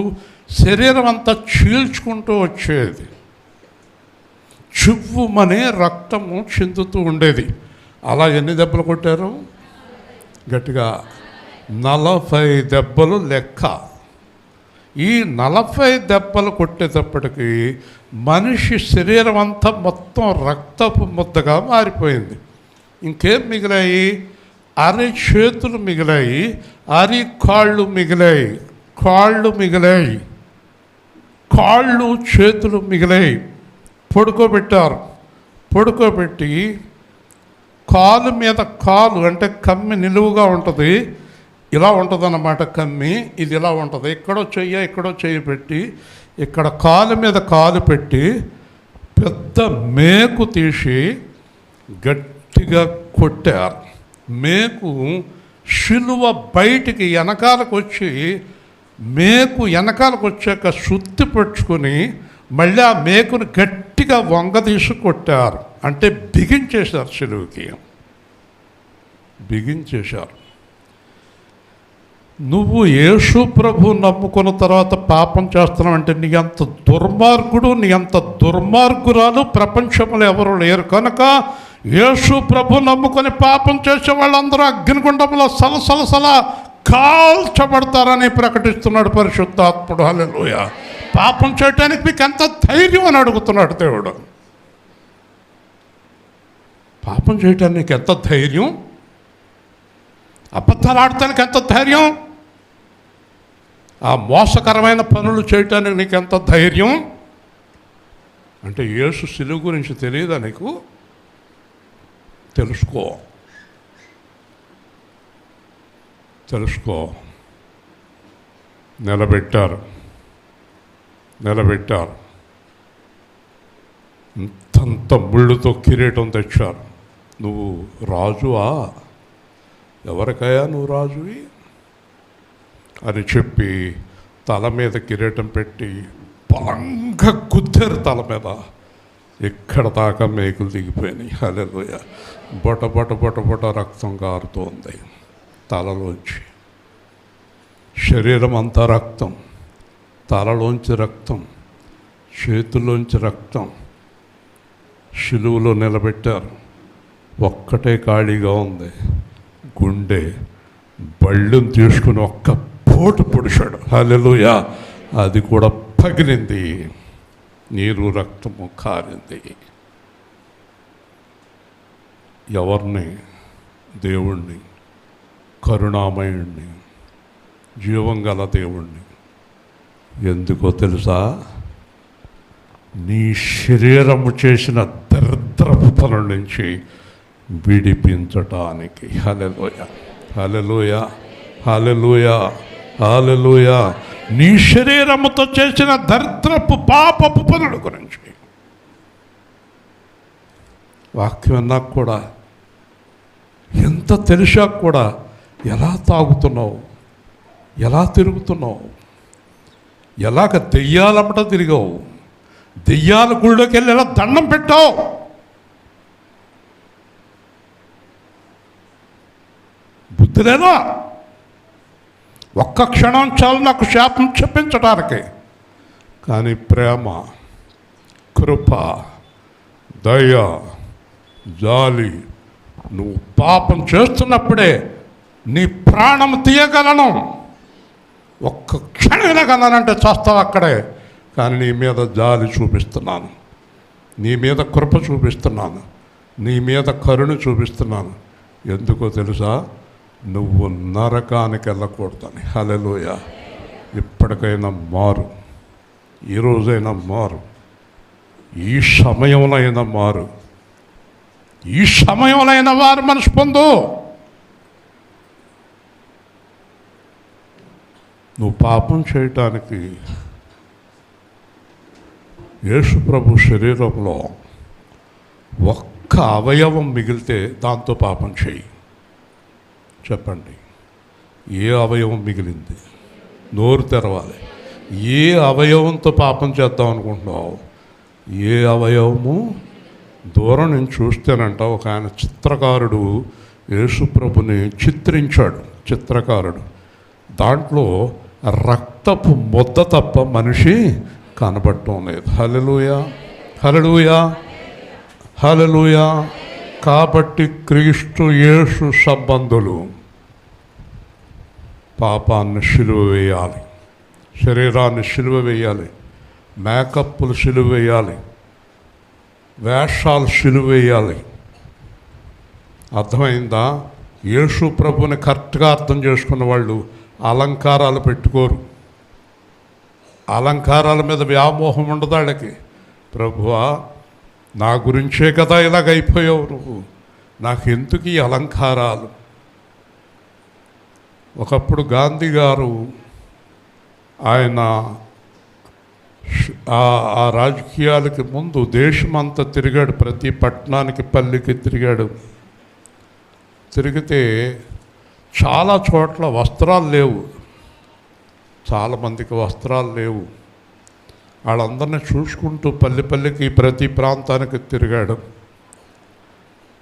శరీరం అంతా చీల్చుకుంటూ వచ్చేది, చువ్వుమనే రక్తము చిందుతూ ఉండేది. అలా ఎన్ని దెబ్బలు కొట్టారు? గట్టిగా 40 దెబ్బలు లెక్క. ఈ 40 దెబ్బలు కొట్టేటప్పటికి మనిషి శరీరం అంతా మొత్తం రక్తపు ముద్దగా మారిపోయింది. ఇంకేం మిగిలాయి? అరి చేతులు మిగిలాయి, అరి కాళ్ళు మిగిలాయి, కాళ్ళు చేతులు మిగిలాయి. పడుకోబెట్టారు. పడుకోబెట్టి కాలు మీద కాలు, అంటే కమ్మి నిలువుగా ఉంటుంది, ఇలా ఉంటుంది అన్నమాట కమ్మి. ఇది ఇలా ఉంటుంది. ఎక్కడో చెయ్యి పెట్టి ఇక్కడ కాలు మీద కాలు పెట్టి పెద్ద మేకు తీసి గట్టిగా కొట్టారు. మేకు శిలువ బయటికి వెనకాలకు వచ్చి, మేకు వెనకాలకు వచ్చాక సుత్తి పట్టుకొని మళ్ళీ ఆ మేకును గట్టిగా వంగదీసి కొట్టారు. అంటే బిగించేశారు, శిలువకి బిగించేశారు. నువ్వు యేసు ప్రభు నమ్ముకున్న తర్వాత పాపం చేస్తున్నావు అంటే నీ అంత దుర్మార్గుడు, నీ అంత దుర్మార్గురాలు ప్రపంచంలో ఎవరు లేరు. కనుక యేసు ప్రభు నమ్ముకొని పాపం చేసే వాళ్ళందరూ అగ్నిగుండంలో సలసలసల కాల్చబడతారని ప్రకటిస్తున్నాడు పరిశుద్ధాత్ముడు. హల్లెలూయా. పాపం చేయటానికి మీకు ఎంత ధైర్యం అని అడుగుతున్నాడు దేవుడు. పాపం చేయటానికి ఎంత ధైర్యం? అబద్ధాలు ఆడటానికి ఎంత ధైర్యం? ఆ మోసకరమైన పనులు చేయటానికి నీకు ఎంత ధైర్యం? అంటే యేసు శిలువ గురించి తెలియదా నీకు? తెలుసుకో. నిలబెట్టారు. ఇంతంత ముళ్ళుతో కిరీటం తెచ్చారు. నువ్వు రాజువా? ఎవరికయ్యా నువ్వు రాజువి అని చెప్పి తల మీద కిరీటం పెట్టి బలంగా గుద్దారు తల మీద. ఇక్కడ దాకా మేకులు దిగిపోయినాయి. హల్లెలూయా. బొట రక్తం కారుతోంది తలలోంచి. శరీరం అంతా రక్తం, తలలోంచి రక్తం, చేతుల్లోంచి రక్తం. శిలువలో నిలబెట్టారు. ఒక్కటే ఖాళీగా ఉంది గుండె. బళ్ళును తీసుకుని ఒక్క పోటు పొడిచాడు. హల్లెలూయా. అది కూడా పగిలింది, నీరు రక్తము కారింది. ఎవరిని? దేవుణ్ణి, కరుణామయుణ్ణి, జీవం గల దేవుణ్ణి. ఎందుకో తెలుసా? నీ శరీరము చేసిన దరిద్రపు పనుల నుంచి విడిపించటానికి. హల్లెలూయా, హల్లెలూయా, హల్లెలూయా, హల్లెలూయా. నీ శరీరముతో చేసిన దరిద్రపు పాపపు పనుల గురించి. వాక్యం అన్నాక కూడా, ఎంత తెలిసాక కూడా ఎలా తాగుతున్నావు, ఎలా తిరుగుతున్నావు, ఎలాగ దెయ్యాలమ్మట తిరిగావు, దెయ్యాల గుళ్ళోకి వెళ్ళి ఎలా దండం పెట్టావు. బుద్ధి లేదా? ఒక్క క్షణం చాలు నాకు శాపం చెప్పించడానికి. కానీ ప్రేమ, కృప, దయ, జాలి. నువ్వు పాపం చేస్తున్నప్పుడే నీ ప్రాణం తీయగలను. ఒక్క క్షణం వినగలనంటే చేస్తావు అక్కడే. కానీ నీ మీద జాలి చూపిస్తున్నాను, నీ మీద కృప చూపిస్తున్నాను, నీ మీద కరుణ చూపిస్తున్నాను. ఎందుకో తెలుసా? నువ్వు నరకానికి వెళ్ళకూడదని. హల్లెలూయా. ఇప్పటికైనా మారు, ఈరోజైనా మారు, ఈ సమయంలో అయినా మారు, ఈ సమయంలో అయినా వారు మనసు పొందు. నువ్వు పాపం చేయటానికి యేసు ప్రభు శరీరంలో ఒక్క అవయవం మిగిలితే దాంతో పాపం చేయి. చెప్పండి, ఏ అవయవం మిగిలింది? నోరు తెరవాలి. ఏ అవయవంతో పాపం చేద్దాం అనుకుంటున్నావు? ఏ అవయవము దూరం నుంచి చూస్తేనంట ఒక ఆయన చిత్రకారుడు యేసుప్రభుని చిత్రించాడు. చిత్రకారుడు దాంట్లో రక్తపు ముద్ద తప్ప మనిషి కనబడటం లేదు. హల్లెలూయా, హల్లెలూయా, హల్లెలూయా. కాబట్టి క్రీస్తు యేసు సంబంధులు పాపాన్ని సిలువ వేయాలి, శరీరాన్ని సిలువ వేయాలి, మేకప్లు సిలువ వేయాలి, వేషాలు సిలువ వేయాలి. అర్థమైందా? యేసు ప్రభుని కరెక్ట్గా అర్థం చేసుకున్న వాళ్ళు అలంకారాలు పెట్టుకోరు. అలంకారాల మీద వ్యామోహం ఉండదు వాళ్ళకి. ప్రభువా, నా గురించే కదా ఇలాగైపోయావు నువ్వు, నాకెందుకు ఈ అలంకారాలు? ఒకప్పుడు గాంధీ గారు ఆయన ఆ రాజకీయాలకి ముందు దేశమంతా తిరిగాడు, ప్రతి పట్టణానికి పల్లికి తిరిగాడు. తిరిగితే చాలా చోట్ల వస్త్రాలు లేవు, చాలామందికి వస్త్రాలు లేవు. వాళ్ళందరినీ చూసుకుంటూ పల్లెకి ప్రతి ప్రాంతానికి తిరిగాడు.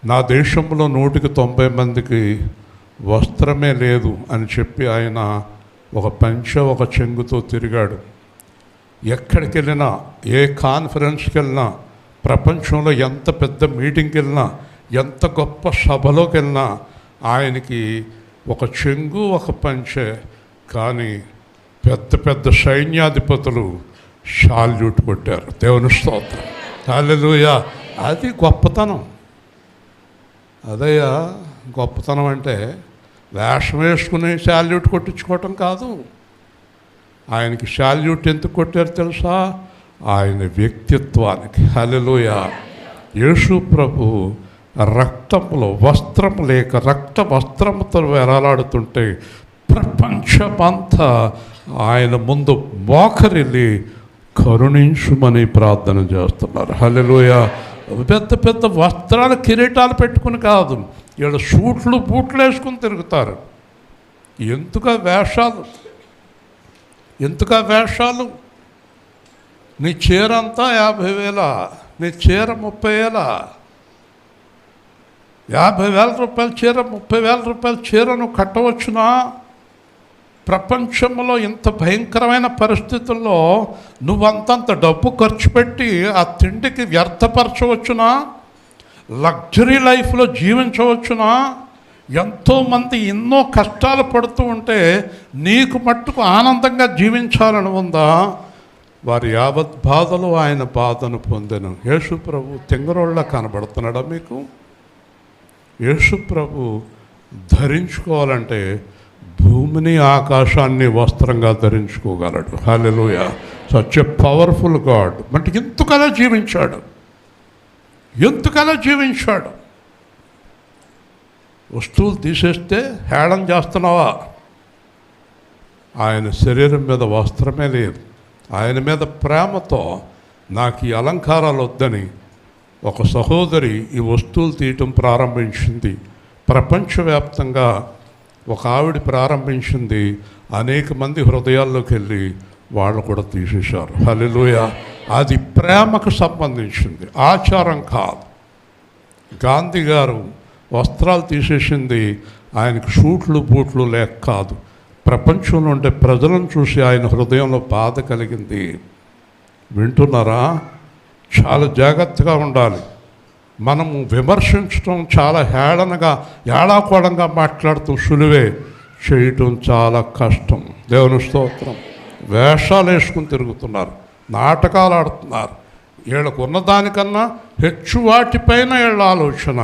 నా దేశంలో 190 మందికి వస్త్రమే లేదు అని చెప్పి ఆయన ఒక పంచ ఒక చెంగుతో తిరిగాడు. ఎక్కడికి వెళ్ళినా, ఏ కాన్ఫరెన్స్కి వెళ్ళినా, ప్రపంచంలో ఎంత పెద్ద మీటింగ్కి వెళ్ళినా, ఎంత గొప్ప సభలోకి వెళ్ళినా ఆయనకి ఒక చెంగు ఒక పంచె. కానీ పెద్ద పెద్ద సైన్యాధిపతులు శాల్యూట్ కొట్టారు. దేవుని స్తోత్రం, హల్లెలూయా. అది గొప్పతనం. అదయ్యా గొప్పతనం అంటే వేషం వేసుకుని శాల్యూట్ కొట్టించుకోవటం కాదు. ఆయనకి శాల్యూట్ ఎందుకు కొట్టారు తెలుసా? ఆయన వ్యక్తిత్వానికి. హల్లెలూయా. యేసు ప్రభు రక్తంలో వస్త్రం లేక రక్త వస్త్రముతో వేలాడుతుంటే ప్రపంచమంతా ఆయన ముందు మోకరిల్లి కరుణించుమని ప్రార్థన చేస్తున్నారు. హల్లెలూయా. పెద్ద పెద్ద వస్త్రాలు కిరీటాలు పెట్టుకుని కాదు, వీళ్ళు సూట్లు బూట్లు వేసుకుని తిరుగుతారు. ఎందుకు వేషాలు? ఎందుకు వేషాలు? నీ చీర అంతా 50,000, నీ చీర 30,000. 50,000 రూపాయల చీర, 30,000 రూపాయల చీర నువ్వు కట్టవచ్చునా? ప్రపంచంలో ఇంత భయంకరమైన పరిస్థితుల్లో నువ్వంతంత డబ్బు ఖర్చు పెట్టి ఆ తిండికి వ్యర్థపరచవచ్చునా? లగ్జరీ లైఫ్లో జీవించవచ్చునా? ఎంతోమంది ఎన్నో కష్టాలు పడుతూ ఉంటే నీకు మట్టుకు ఆనందంగా జీవించాలని ఉందా? వారి యావత్ బాధలు ఆయన బాధను పొందెను. యేసు ప్రభు తెంగరోళ్ళ కనబడుతున్నాడా మీకు? యేసు ప్రభు ధరించుకోవాలంటే భూమిని ఆకాశాన్ని వస్త్రంగా ధరించుకోగలడు. Hallelujah. Such a powerful God. అంటే ఎందుకలా జీవించాడు, ఎందుకలా జీవించాడు? వస్తువులు తీసేస్తే హేళన చేస్తున్నావా? ఆయన శరీరం మీద వస్త్రమే లేదు. ఆయన మీద ప్రేమతో నాకు ఈ అలంకారాలు వద్దని ఒక సహోదరి ఈ వస్తువులు తీయటం ప్రారంభించింది. ప్రపంచవ్యాప్తంగా ఒక ఆవిడ ప్రారంభించింది. అనేక మంది హృదయాల్లోకి వెళ్ళి వాళ్ళు కూడా తీసేశారు. హల్లెలూయా. అది ప్రేమకు సంబంధించింది, ఆచారం కాదు. గాంధీ గారు వస్త్రాలు తీసేసింది ఆయనకు సూట్లు బూట్లు లేక కాదు. ప్రపంచంలో ఉండే ప్రజలను చూసి ఆయన హృదయంలో బాధ కలిగింది. వింటున్నారా? చాలా జాగ్రత్తగా ఉండాలి. మనము విమర్శించడం చాలా హేళనగా, ఏళాకోళంగా మాట్లాడుతూ సులువే, చేయటం చాలా కష్టం. దేవుని స్తోత్రం. వేషాలు వేసుకుని తిరుగుతున్నారు, నాటకాలు ఆడుతున్నారు. వీళ్ళకు ఉన్నదానికన్నా హెచ్చు వాటిపైన వీళ్ళ ఆలోచన.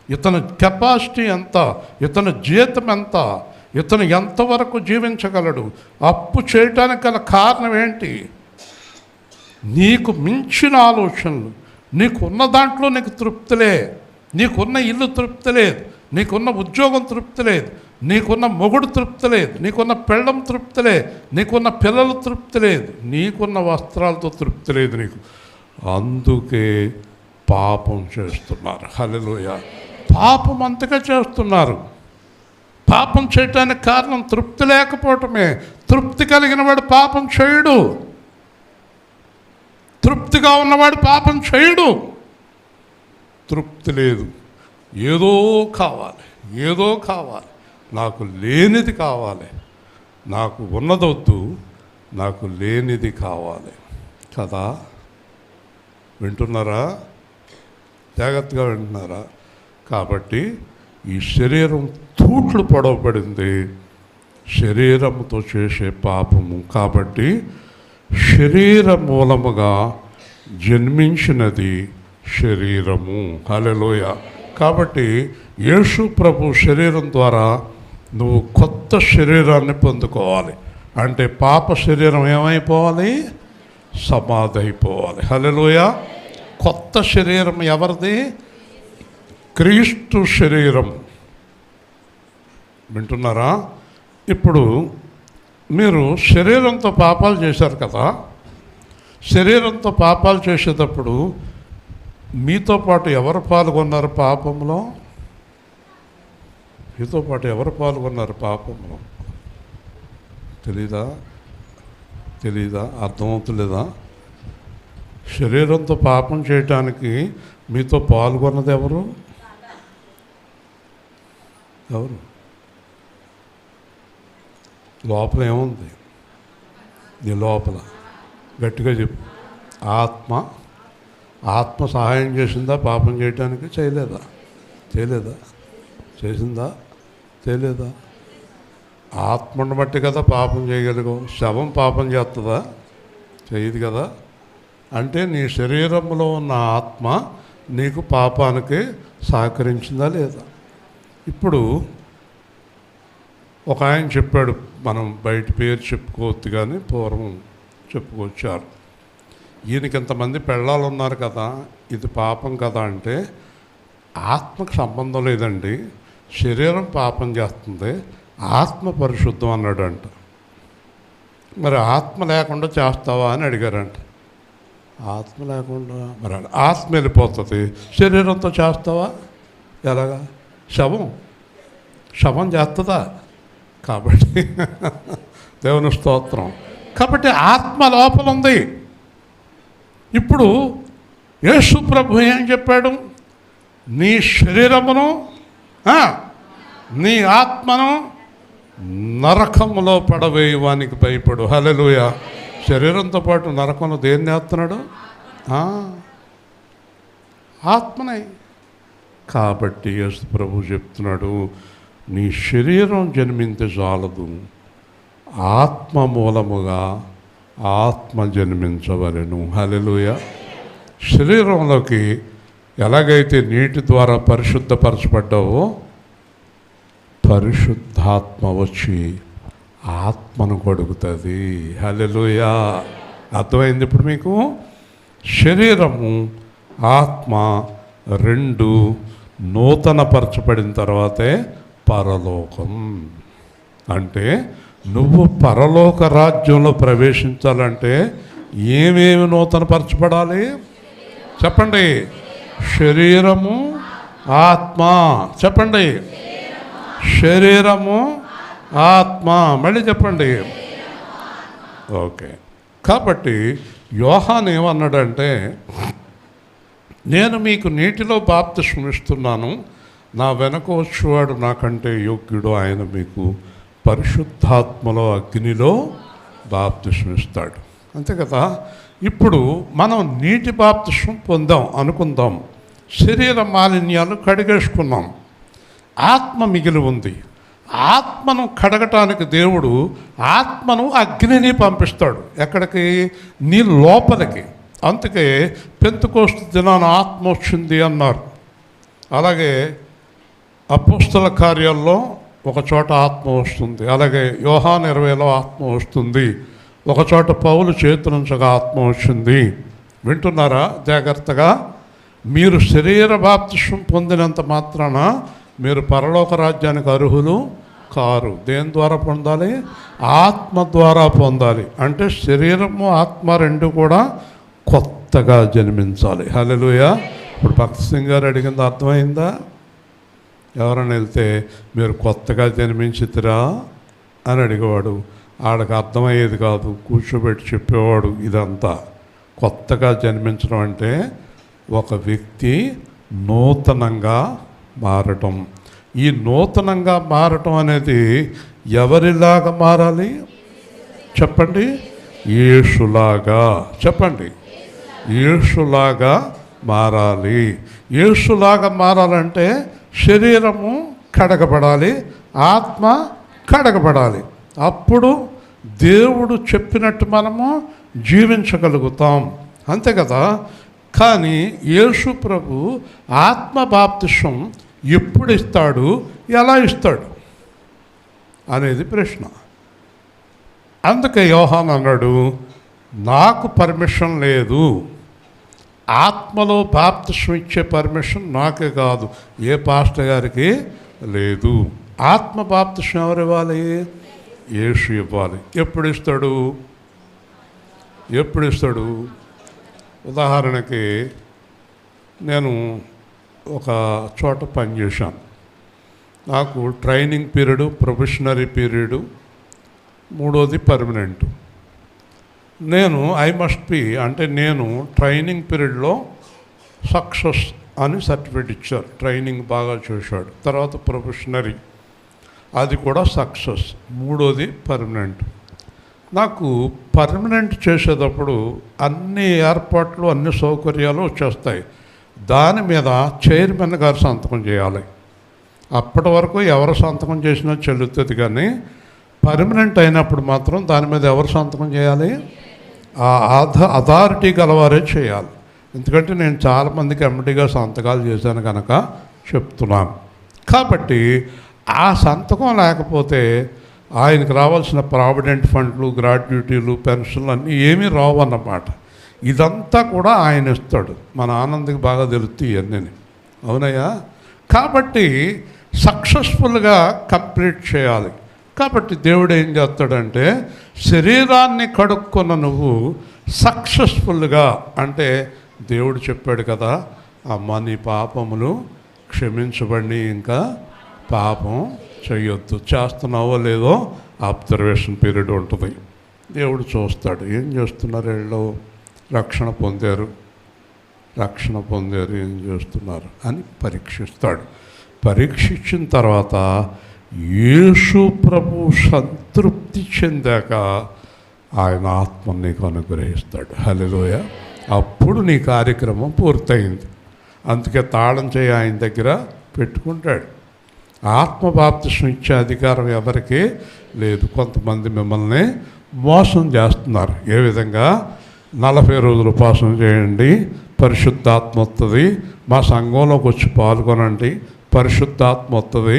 ఇతని కెపాసిటీ ఎంత, ఇతని జీతం ఎంత, ఇతను ఎంతవరకు జీవించగలడు, అప్పు చేయటానికి గల కారణం ఏంటి? నీకు మించిన ఆలోచనలు. నీకున్న దాంట్లో నీకు తృప్తి లేదు, నీకున్న ఇల్లు తృప్తి లేదు, నీకున్న ఉద్యోగం తృప్తి లేదు, నీకున్న మొగుడు తృప్తి లేదు, నీకున్న పెళ్ళం తృప్తి లేదు, నీకున్న పిల్లలు తృప్తి లేదు, నీకున్న వస్త్రాలతో తృప్తి లేదు నీకు. అందుకే పాపం చేస్తున్నారు. హల్లెలూయా. పాపం అంతగా చేస్తున్నారు. పాపం చేయటానికి కారణం తృప్తి లేకపోవటమే. తృప్తి కలిగిన వాడు పాపం చేయడు. తృప్తిగా ఉన్నవాడు పాపం చేయడు. తృప్తి లేదు, ఏదో కావాలి, ఏదో కావాలి, నాకు లేనిది కావాలి, నాకు ఉన్నదొద్దు, నాకు లేనిది కావాలి కదా. వింటున్నారా? జాగ్రత్తగా వింటున్నారా? కాబట్టి ఈ శరీరం తూట్లు పొడవబడింది శరీరముతో చేసే పాపము. కాబట్టి శరీర మూలముగా జన్మించినది శరీరము. హల్లెలూయా. కాబట్టి యేసు ప్రభు శరీరం ద్వారా నువ్వు కొత్త శరీరాన్ని పొందుకోవాలి. అంటే పాప శరీరం ఏమైపోవాలి? సమాధి అయిపోవాలి. హల్లెలూయా. కొత్త శరీరం ఎవరిది? క్రీస్తు శరీరం. వింటున్నారా? ఇప్పుడు మీరు శరీరంతో పాపాలు చేశారు కదా. శరీరంతో పాపాలు చేసేటప్పుడు మీతో పాటు ఎవరు పాల్గొన్నారు పాపంలో? మీతో పాటు ఎవరు పాల్గొన్నారు పాపంలో? తెలీదా? అర్థమవుతలేదా? శరీరంతో పాపం చేయటానికి మీతో పాల్గొన్నది ఎవరు? లోపల ఏముంది? నీ లోపల గట్టిగా చెప్పు. ఆత్మ సహాయం చేసిందా పాపం చేయటానికి? చేయలేదా? చేసిందా? చేయలేదా? ఆత్మను బట్టి కదా పాపం చేయగలిగావు. శవం పాపం చేస్తుందా? చేయదు కదా. అంటే నీ శరీరంలో ఉన్న ఆత్మ నీకు పాపానికి సహకరించిందా లేదా? ఇప్పుడు ఒక ఆయన చెప్పాడు, మనం బయట పేరు చెప్పుకోవద్దు కానీ పూర్వం చెప్పుకొచ్చారు. ఈయనకి ఇంతమంది పెళ్ళాలు ఉన్నారు కదా, ఇది పాపం కదా అంటే ఆత్మకు సంబంధం లేదండి, శరీరం పాపం చేస్తుంది, ఆత్మ పరిశుద్ధం అన్నాడంట. మరి ఆత్మ లేకుండా చేస్తావా అని అడిగారంట. ఆత్మ లేకుండా మరి ఆత్మ వెళ్ళిపోతుంది, శరీరంతో చేస్తావా? ఎలాగా? శవం చేస్తుందా? కాబట్టి దేవుని స్తోత్రం. కాబట్టి ఆత్మ లోపల ఉంది. ఇప్పుడు యేసు ప్రభు ఏం చెప్పాడు? నీ శరీరమును నీ ఆత్మను నరకములో పడవేయవానికి భయపడు. హల్లెలూయా. శరీరంతో పాటు నరకంలో దేన్ని వేస్తున్నాడు? ఆత్మనే. కాబట్టి యేసు ప్రభు చెప్తున్నాడు, నీ శరీరం జన్మించే చాలదు, ఆత్మ మూలముగా ఆత్మ జన్మించవలెను. హల్లెలూయా. శరీరంలోకి ఎలాగైతే నీటి ద్వారా పరిశుద్ధపరచబడ్డావో పరిశుద్ధాత్మ వచ్చి ఆత్మను కొడుకుతుంది. హల్లెలూయా. అర్థమైంది ఇప్పుడు మీకు? శరీరము ఆత్మ రెండు నూతనపరచబడిన తర్వాతే పరలోకం. అంటే నువ్వు పరలోక రాజ్యంలో ప్రవేశించాలంటే ఏమేమి నూతనపరచబడాలి చెప్పండి? శరీరము ఆత్మ. చెప్పండి, శరీరము ఆత్మ. మళ్ళీ చెప్పండి. ఓకే. కాబట్టి యోహాను ఏమన్నాడంటే, నేను మీకు నీటిలో బాప్తిస్మం ఇస్తున్నాను, నా వెనక వచ్చేవాడు నాకంటే యోగ్యుడు, ఆయన మీకు పరిశుద్ధాత్మలో అగ్నిలో బాప్తిస్మం ఇస్తాడు. అంతే కదా. ఇప్పుడు మనం నీటి బాప్తిస్మం పొందాం అనుకుందాం, శరీర మాలిన్యాలు కడిగేసుకున్నాం, ఆత్మ మిగిలి ఉంది. ఆత్మను కడగటానికి దేవుడు ఆత్మను అగ్నిని పంపిస్తాడు. ఎక్కడికి? నీ లోపలికి. అందుకే పెంతెకోస్తు దినాన ఆత్మ వచ్చింది అన్నారు. అలాగే అపోస్తల కార్యాల్లో ఒక చోట ఆత్మ వస్తుంది, అలాగే యోహాను 20లో ఆత్మ వస్తుంది, ఒక చోట పౌలు చేతులుంచగా ఆత్మ వచ్చింది. వింటున్నారా జాగ్రత్తగా? మీరు శరీర బాప్తిస్మం పొందినంత మాత్రాన మీరు పరలోక రాజ్యానికి అర్హులు కారు. దేని ద్వారా పొందాలి? ఆత్మ ద్వారా పొందాలి. అంటే శరీరము ఆత్మ రెండు కూడా కొత్తగా జన్మించాలి. హల్లెలూయా. ఇప్పుడు భక్త సింగ్ గారు అడిగింది అర్థమైందా? ఎవరైనా వెళ్తే మీరు కొత్తగా జన్మించితిరా అని అడిగేవాడు, ఆడకు అర్థమయ్యేది కాదు, కూర్చోబెట్టి చెప్పేవాడు. ఇదంతా కొత్తగా జన్మించడం అంటే ఒక వ్యక్తి నూతనంగా మారటం. ఈ నూతనంగా మారటం అనేది ఎవరిలాగా మారాలి చెప్పండి? యేసులాగా. చెప్పండి, యేసులాగా మారాలి. యేసులాగా మారాలంటే శరీరము కడగబడాలి, ఆత్మ కడగబడాలి. అప్పుడు దేవుడు చెప్పినట్టు మనము జీవించగలుగుతాం. అంతే కదా? కానీ యేసు ప్రభు ఆత్మ బాప్తిసం ఎప్పుడు ఇస్తాడు, ఎలా ఇస్తాడు అనేది ప్రశ్న. అందుకే యోహాను అన్నాడు, నాకు పర్మిషన్ లేదు, ఆత్మలో బాప్తిసం ఇచ్చే పర్మిషన్ నాకే కాదు, ఏ పాస్టర్ గారికి లేదు. ఆత్మ బాప్తిసం ఎవరు ఇవ్వాలి? యేసు ఇవ్వాలి. ఎప్పుడు ఇస్తాడు? ఎప్పుడు ఇస్తాడు? ఉదాహరణకి నేను ఒక చోట పనిచేశాను. నాకు ట్రైనింగ్ పీరియడు, ప్రొఫెషనరీ పీరియడు, మూడోది పర్మనెంట్. నేను అంటే నేను ట్రైనింగ్ పీరియడ్లో సక్సెస్ అని సర్టిఫికేట్ ఇచ్చారు, ట్రైనింగ్ బాగా చేశాడు. తర్వాత ప్రొఫెషనరీ, అది కూడా సక్సెస్. మూడోది పర్మనెంట్. నాకు పర్మనెంట్ చేసేటప్పుడు అన్ని ఏర్పాట్లు, అన్ని సౌకర్యాలు వచ్చేస్తాయి. దాని మీద చైర్మన్ గారు సంతకం చేయాలి. అప్పటి వరకు ఎవరు సంతకం చేసినా చెల్లుతుంది, కానీ పర్మనెంట్ అయినప్పుడు మాత్రం దాని మీద ఎవరు సంతకం చేయాలి? ఆ అథారిటీ గలవారే చేయాలి. ఎందుకంటే నేను చాలామందికి ఎంబడిగా సంతకాలు చేశాను కనుక చెప్తున్నాను. కాబట్టి ఆ సంతకం లేకపోతే ఆయనకు రావాల్సిన ప్రావిడెంట్ ఫండ్లు, గ్రాట్యుటీలు, పెన్షన్లు అన్నీ ఏమీ రావు అన్నమాట. ఇదంతా కూడా ఆయన ఇస్తాడు. మన ఆనందకి బాగా తెలుస్తాయి ఇవన్నీ. అవునయ్యా? కాబట్టి సక్సెస్ఫుల్గా కంప్లీట్ చేయాలి. కాబట్టి దేవుడు ఏం చేస్తాడంటే, శరీరాన్ని కడుక్కున్న నువ్వు సక్సెస్ఫుల్గా, అంటే దేవుడు చెప్పాడు కదా, అమ్మ నీ పాపములు క్షమించబడి ఇంకా పాపం చేయొద్దు. చేస్తున్నావో లేదో అబ్జర్వేషన్ పీరియడ్ ఉంటుంది. దేవుడు చూస్తాడు, ఏం చేస్తున్నారు వీళ్ళు, రక్షణ పొందారు ఏం చేస్తున్నారు అని పరీక్షిస్తాడు. పరీక్షించిన తర్వాత యేసు ప్రభు సంతృప్తి చెందాక ఆయన ఆత్మ నీకు అనుగ్రహిస్తాడు. హల్లెలూయా! అప్పుడు నీ కార్యక్రమం పూర్తయింది. అందుకే తాళం చేయి ఆయన దగ్గర పెట్టుకుంటాడు. ఆత్మ బాప్తిసం ఇచ్చే అధికారం ఎవరికి లేదు. కొంతమంది మిమ్మల్ని మోసం చేస్తున్నారు. ఏ విధంగా? 40 రోజులు ఉపాసన చేయండి, పరిశుద్ధాత్మ వస్తుంది, మా సంఘంలోకి వచ్చి పాల్గొనండి, పరిశుద్ధాత్మ వస్తుంది,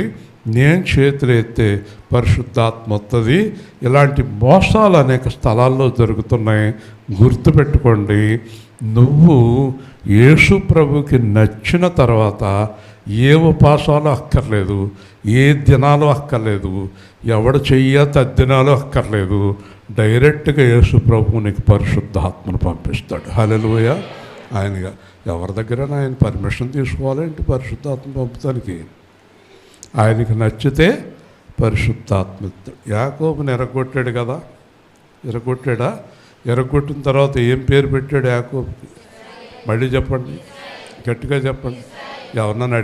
నేను చేతులు ఎత్తే పరిశుద్ధాత్మ వస్తుంది. ఇలాంటి మోసాలు అనేక స్థలాల్లో జరుగుతున్నాయి. గుర్తుపెట్టుకోండి, నువ్వు యేసు ప్రభుకి నచ్చిన తర్వాత ఏ ఉపాసాలు అక్కర్లేదు, ఏ దినాలు అక్కర్లేదు, ఎవడు చెయ్య తద్దినాలు అక్కర్లేదు. డైరెక్ట్గా యేసు ప్రభువు నీకు పరిశుద్ధాత్మను పంపిస్తాడు. హల్లెలూయా! ఆయనగా ఎవరి దగ్గర ఆయన పర్మిషన్ తీసుకోవాలంటే పరిశుద్ధాత్మ పంపుతానికి. ఆయనకి నచ్చితే పరిశుద్ధాత్మ ఇస్తాడు. యాకోబుని ఎరగొట్టాడు కదా, ఎరగొట్టాడా? ఎరగొట్టిన తర్వాత ఏం పేరు పెట్టాడు యాకోబుకి? మళ్ళీ చెప్పండి, గట్టిగా చెప్పండి. ఎవరినన్నా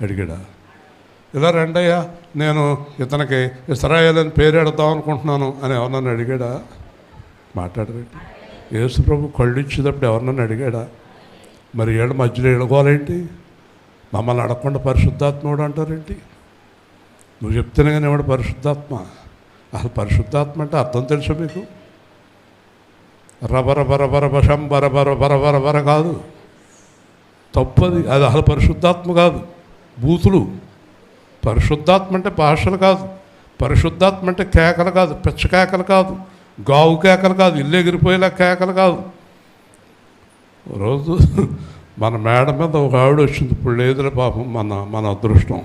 అడిగాడా? ఇలా రండయ్యా, నేను ఇతనికి ఇశ్రాయేల్ అని పేరు ఎడదాం అనుకుంటున్నాను అని ఎవరినన్నా అడిగాడా? మాట్లాడరేంటి? యేసు ప్రభు కళ్ళు ఇచ్చేటప్పుడు ఎవరినన్నా అడిగాడా? మరి ఏళ్ళ మధ్యలో ఎడుకోవాలేంటి? మమ్మల్ని అడగకుండా పరిశుద్ధాత్ముడు అంటారేంటి? నువ్వు చెప్తేనే కానీ ఎవడు పరిశుద్ధాత్మ? అసలు పరిశుద్ధాత్మ అంటే అర్థం తెలుసా మీకు? రబర బరబర బషం బరబర బరబర బర కాదు, తప్పది. అది అసలు పరిశుద్ధాత్మ కాదు, బూతులు. పరిశుద్ధాత్మ అంటే భాషలు కాదు, పరిశుద్ధాత్మ అంటే కేకలు కాదు, పిచ్చ కేకలు కాదు, గావు కేకలు కాదు, ఇల్లు ఎగిరిపోయేలా కేకలు కాదు. రోజు మన మేడ మీద ఒక ఆవిడ వచ్చింది, ఇప్పుడు లేదులే పాపం, మన అదృష్టం.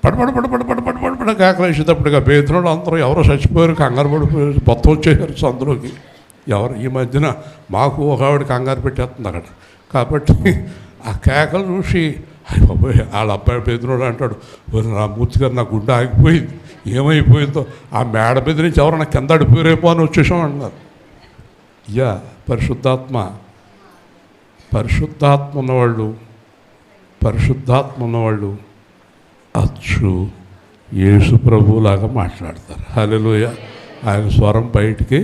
పడపడ కేకలు వేసేటప్పుడుగా బేతులు అందరూ ఎవరో చచ్చిపోయారు, కంగారు పడిపోయారు, మొత్తం వచ్చేసారు సందులోకి. ఈ మధ్యన మాకు ఒక ఆవిడ కంగారు పెట్టేస్తుంది అక్కడ. కాబట్టి ఆ కేకలు చూసి బాబోయ్, వాళ్ళ అబ్బాయి బెదిరోడు అంటాడు, నా మూర్తి గారు నా గుండె ఆగిపోయింది, ఏమైపోయిందో, ఆ మేడ మీద నుంచి ఎవరన్నా కింద అడిపోయారేమో అని వచ్చేసాం అన్నారు. పరిశుద్ధాత్మ పరిశుద్ధాత్మ ఉన్నవాళ్ళు అచ్చు యేసు ప్రభువులాగా మాట్లాడతారు. హల్లెలూయా. ఆయన స్వరం బయటికి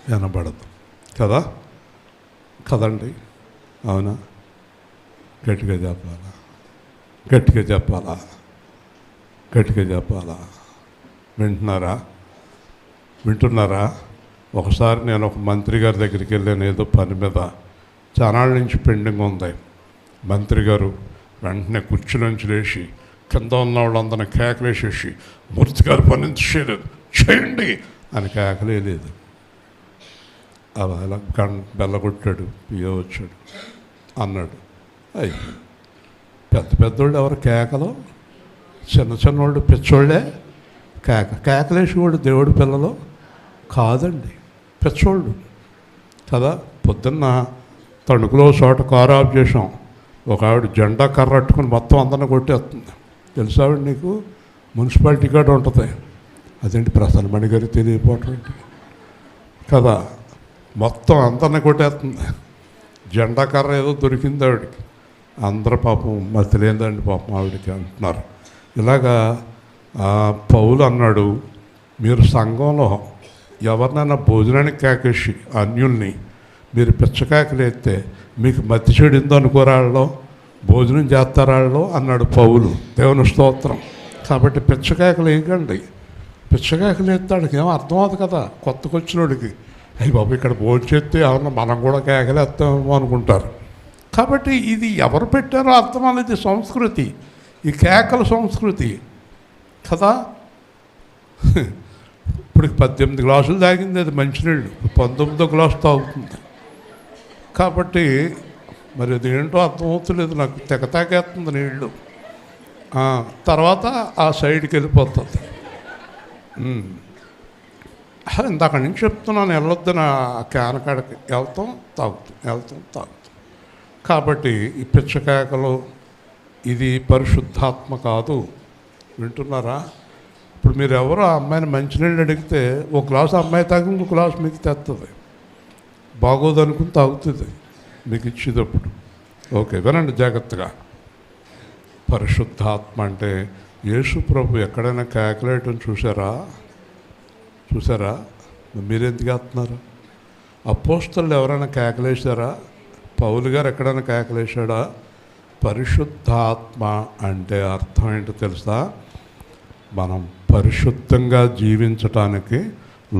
వినబడదు కదండి, అవునా? గట్టిగా చెప్పాలా? వింటున్నారా? ఒకసారి నేను ఒక మంత్రి గారి దగ్గరికి వెళ్ళాను, ఏదో పని మీద, చానాళ్ళ నుంచి పెండింగ్ ఉంది. మంత్రి గారు వెంటనే కుర్చీలోంచి లేచి కింద ఉన్న వాళ్ళందరినీ కేకలేసేసి, మూర్తి గారు పని చేయలేదు, చేయండి అని కేకలేదు. అలా బెల్లగొట్టాడు, పియ్య వచ్చాడు, అన్నాడు. అయ్యి పెద్దోళ్ళు ఎవరు కేకలు? చిన్నోళ్ళు పిచ్చోళ్ళే కేకలేసేవాళ్ళు దేవుడి పిల్లలు కాదండి, పిచ్చోళ్ళు కదా. పొద్దున్న తణుకులో చోట కారు ఆఫ్ చేసాం, ఒక ఆవిడ జెండా కర్రట్టుకుని మొత్తం అందరిని కొట్టేస్తుంది. తెలుసావిడ నీకు? మున్సిపాలిటీ కార్డు ఉంటుంది. అదేంటి ప్రసన్నమణి గారికి తెలియపోవటం ఏంటి కదా, మొత్తం అందరిని కొట్టేస్తుంది. జెండా కర్ర ఏదో దొరికింది ఆవిడకి. అందరూ పాపం మతిలేదండి పాపం ఆవిడకి అంటున్నారు. ఇలాగా పౌలు అన్నాడు, మీరు సంఘంలో ఎవరినైనా భోజనానికి కేకేసి అన్యుల్ని మీరు పిచ్చకాయకలేస్తే మీకు మతి చెడిందో అనుకోరాళ్ళలో భోజనం చేస్తారాళ్ళలో అన్నాడు పౌలు. దేవుని స్తోత్రం. కాబట్టి పిచ్చకాయకలు వేయకండి. పిచ్చకాయకలు వేస్తాడికి ఏమో అర్థం అవుతుంది కదా కొత్తకొచ్చినోడికి. అయ్యి బాబు ఇక్కడ భోజనం చేస్తే ఎవరన్నా మనం కూడా కేకలేస్తామేమో అనుకుంటారు. కాబట్టి ఇది ఎవరు పెట్టారో అర్థం అనేది సంస్కృతి, ఈ కేకల సంస్కృతి కదా. ఇప్పుడు 18 గ్లాసులు తాగింది అది మంచినీళ్ళు, 19వ గ్లాసు తాగుతుంది. కాబట్టి మరి అది ఏంటో అర్థమవుతలేదు నాకు, తెగతాకేస్తుంది నీళ్ళు. తర్వాత ఆ సైడ్కి వెళ్ళిపోతుంది. ఇందాక నుంచి చెప్తున్నాను, వెళ్ళొద్దు నా క్యానకాడకి, వెళ్తాం తాగుతాం. కాబట్టి ఈ పిచ్చకేకలు ఇది పరిశుద్ధాత్మ కాదు. వింటున్నారా? ఇప్పుడు మీరు ఎవరో ఆ అమ్మాయిని మంచినీళ్ళు అడిగితే ఒక గ్లాసు అమ్మాయి తాగి ఇంకో గ్లాసు మీకు తెస్తుంది, బాగోదు అనుకుని తాగుతుంది మీకు ఇచ్చేటప్పుడు. ఓకే, వినండి జాగ్రత్తగా. పరిశుద్ధాత్మ అంటే యేసు ప్రభు ఎక్కడైనా కేకలేయటం చూసారా? మీరెందుకు వేస్తున్నారు? అపోస్తలు ఎవరైనా కేకలేశారా? పౌలు గారు ఎక్కడైనా కేకలేశాడా? పరిశుద్ధాత్మ అంటే అర్థం ఏంటో తెలుసా? మనం పరిశుద్ధంగా జీవించటానికి